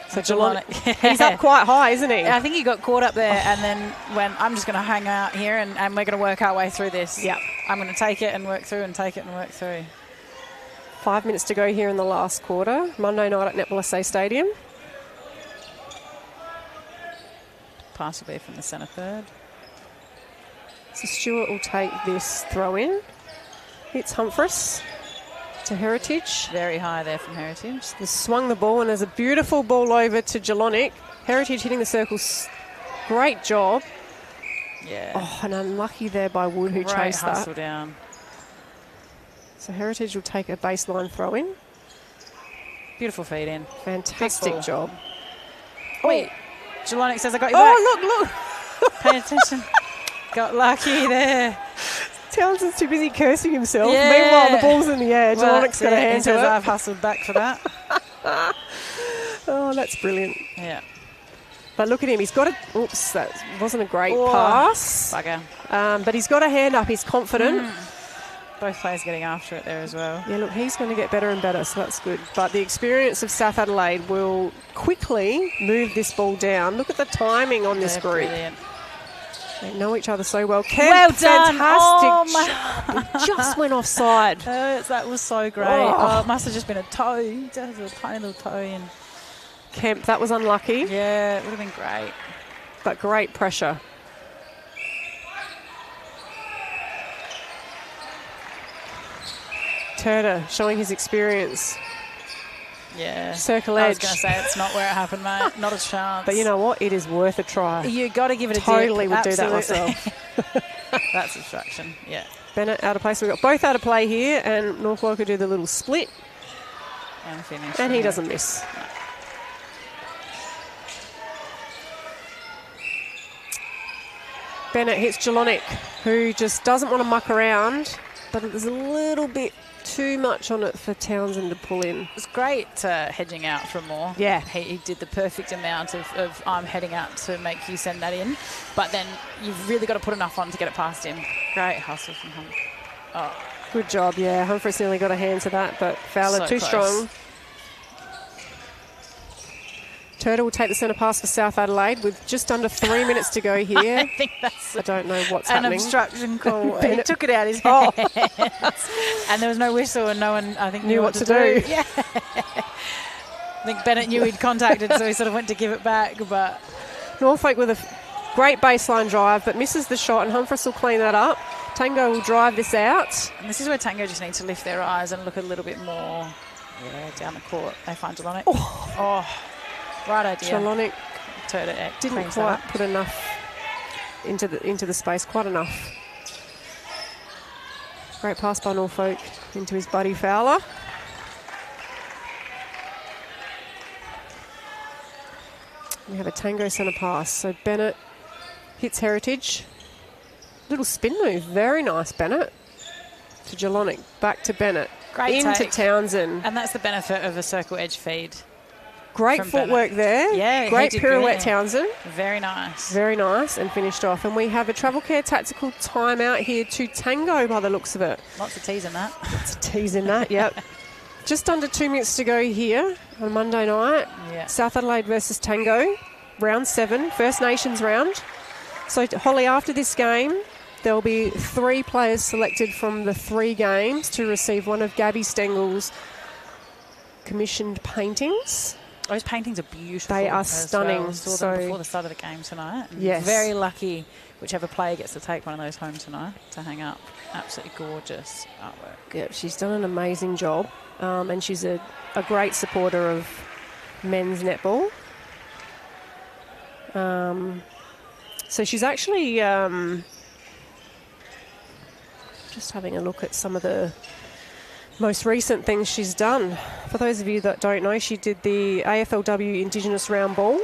So Jelonic, he's up quite high, isn't he? I think he got caught up there and then went, I'm just going to hang out here and we're going to work our way through this. Yep. I'm going to take it and work through and take it and work through. 5 minutes to go here in the last quarter. Monday night at Netball SA Stadium. Pass will be from the centre third. So Stewart will take this throw in. It's Humphreys to Heritage. Very high there from Heritage. They swung the ball and there's a beautiful ball over to Jelonic. Heritage hitting the circles. Great job. Yeah. Oh, and unlucky there by Wood who chased that. Hustle down. So Heritage will take a baseline throw in. Beautiful feed in. Fantastic job. Wait. Jelonic says, I got you back. Oh, look. Pay attention. Got lucky there. Townsend's too busy cursing himself. Yeah. Meanwhile, the ball's in the air. Jelonic's got a hand to it. I've hustled back for that. Oh, that's brilliant. Yeah. But look at him. He's got a... Oops, that wasn't a great pass. Bugger. But he's got a hand up. He's confident. Both players getting after it there as well. Yeah, look, he's going to get better and better, so that's good. But the experience of South Adelaide will quickly move this ball down. Look at the timing on this group. Brilliant. They know each other so well. Kemp, well done. Fantastic job. He just went offside. That was so great. Oh, it must have just been a toe. Just a tiny little toe in. Kemp, that was unlucky. Yeah, it would have been great. But great pressure. Turner showing his experience. Yeah. Circle edge. I was going to say it's not where it happened, mate. Not a chance. But you know what? It is worth a try. You got to give it a totally dip. Would do that myself. That's obstruction. Yeah. Bennett out of place. We've got both out of play here, and Norfolk will do the little split. And finish. And he doesn't miss. No. Bennett hits Jelonic, who just doesn't want to muck around, but there's a little bit too much on it for Townsend to pull in. It was great hedging out from more. Yeah. He did the perfect amount of I'm heading out to make you send that in. But then you've really got to put enough on to get it past him. Great hustle from him. Oh. Good job, yeah. Humphreys nearly got a hand to that, but Fowler too strong. Turtle will take the centre pass for South Adelaide with just under 3 minutes to go here. I think that's I don't know what's an happening. obstruction call. He took it out his hands. And there was no whistle and no one, I think, knew what to do. Yeah. I think Bennett knew he'd contacted, so he sort of went to give it back. But Norfolk with a Great baseline drive, but misses the shot, and Humphries will clean that up. Tango will drive this out. And this is where Tango just needs to lift their eyes and look a little bit more down the court. They find Jelonic. Oh, right idea. Jelonic didn't quite put enough into the space, quite enough. Great pass by Norfolk into his buddy Fowler. We have a Tango centre pass. So Bennett hits Heritage. Little spin move. Very nice, Bennett. To Jelonic. Back to Bennett. Great into take. Townsend. And that's the benefit of a circle edge feed. Great footwork there. Yeah. Great pirouette, Townsend. Very nice. Very nice, and finished off. And we have a Travel Care tactical timeout here to Tango by the looks of it. Lots of teas in that. Lots of teas in that, yep. Just under 2 minutes to go here on Monday night. Yeah. South Adelaide versus Tango, round 7, First Nations round. So, Holly, after this game, there'll be 3 players selected from the 3 games to receive one of Gabby Stengel's commissioned paintings. Those paintings are beautiful. They are stunning. Well. Saw them before the start of the game tonight. Yes. Very lucky whichever player gets to take one of those home tonight to hang up. Absolutely gorgeous artwork. Yeah, she's done an amazing job, and she's a great supporter of men's netball. So she's actually just having a look at some of the most recent things she's done. For those of you that don't know, she did the AFLW Indigenous Round Ball.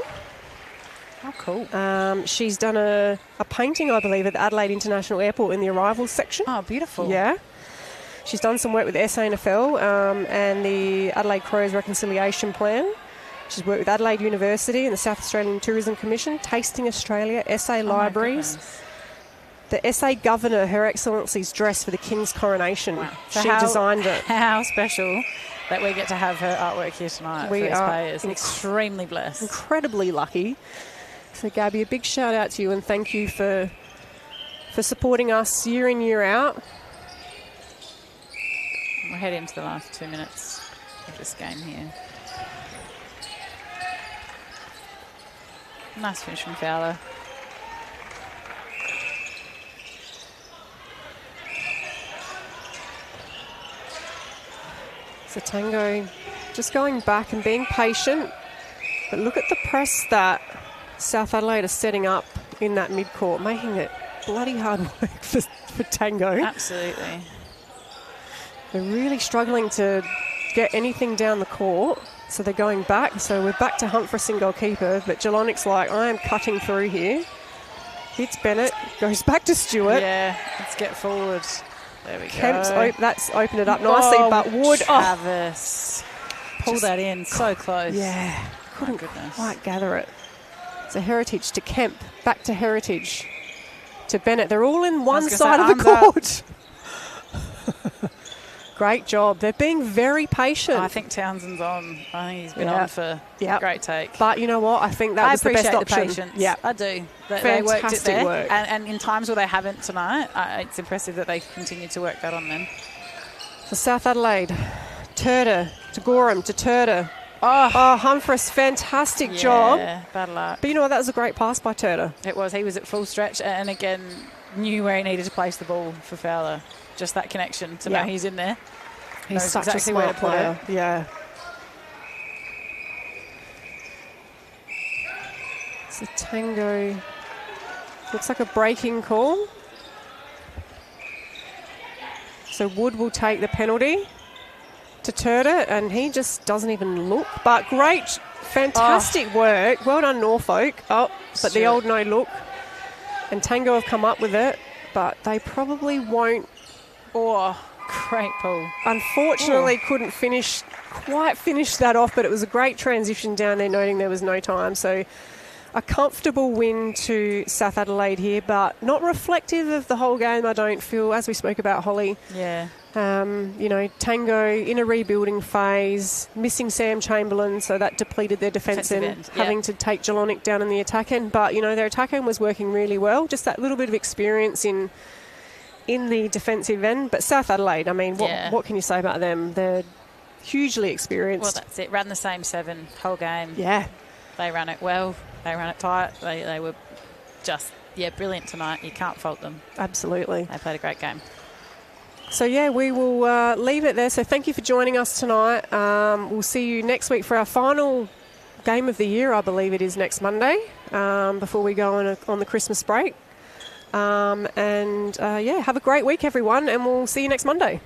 Oh, cool. She's done a painting, I believe, at the Adelaide International Airport in the arrivals section. Oh, beautiful. Yeah. She's done some work with SAMMNA and the Adelaide Crows Reconciliation Plan. She's worked with Adelaide University and the South Australian Tourism Commission, Tasting Australia, SA Libraries. The SA Governor, Her Excellency's dress for the King's coronation. Wow. So she designed it. How special that we get to have her artwork here tonight for these players. Extremely blessed. Incredibly lucky. So, Gabby, a big shout out to you and thank you for supporting us year in, year out. We'll head into the last 2 minutes of this game here. Nice finish from Fowler. So Tango just going back and being patient. But look at the press that South Adelaide are setting up in that mid-court, making it bloody hard work for Tango. Absolutely. They're really struggling to get anything down the court. So they're going back. So we're back to Humphries in goalkeeper. But Jelonic's like, I am cutting through here. Hits Bennett. Goes back to Stewart. Yeah, let's get forward. There we Kemp's go. that's opened it up nicely, but Wood... Travis. Pull that in so close. Yeah, couldn't goodness. quite gather it. So Heritage to Kemp, back to Heritage, to Bennett. They're all in one side of the court. Great job. They're being very patient. I think Townsend's on. I think he's been on for a great take. But you know what? I think that was the best option. I appreciate the patience. Yeah, I do. They fantastic worked it there. work. And in times where they haven't tonight, it's impressive that they continue to work that on them. So South Adelaide, Turter to Gorham to Turter. Oh, Humphries, fantastic job. Yeah, bad luck. But you know what? That was a great pass by Turter. It was. He was at full stretch and again knew where he needed to place the ball for Fowler. Just that connection to know he's in there. He's such a smart player. Yeah. So Tango looks like a breaking call. So Wood will take the penalty to Turter, and he just doesn't even look. But great, fantastic work. Well done, Norfolk. Oh, but the old no look. And Tango have come up with it, but they probably won't. Oh, great pull. Unfortunately, couldn't quite finish that off, but it was a great transition down there, noting there was no time. So a comfortable win to South Adelaide here, but not reflective of the whole game, I don't feel, as we spoke about, Holly. Yeah. Tango in a rebuilding phase, missing Sam Chamberlain, so that depleted their defence end, having to take Jelonic down in the attack end. But, their attack end was working really well. Just that little bit of experience in the defensive end. But South Adelaide, what can you say about them? They're hugely experienced. Well, that's it. Ran the same 7 whole game. Yeah. They ran it well. They ran it tight. They were just, brilliant tonight. You can't fault them. Absolutely. They played a great game. So, we will leave it there. So thank you for joining us tonight. We'll see you next week for our final game of the year, I believe it is next Monday, before we go on the Christmas break. Have a great week, everyone, and we'll see you next Monday.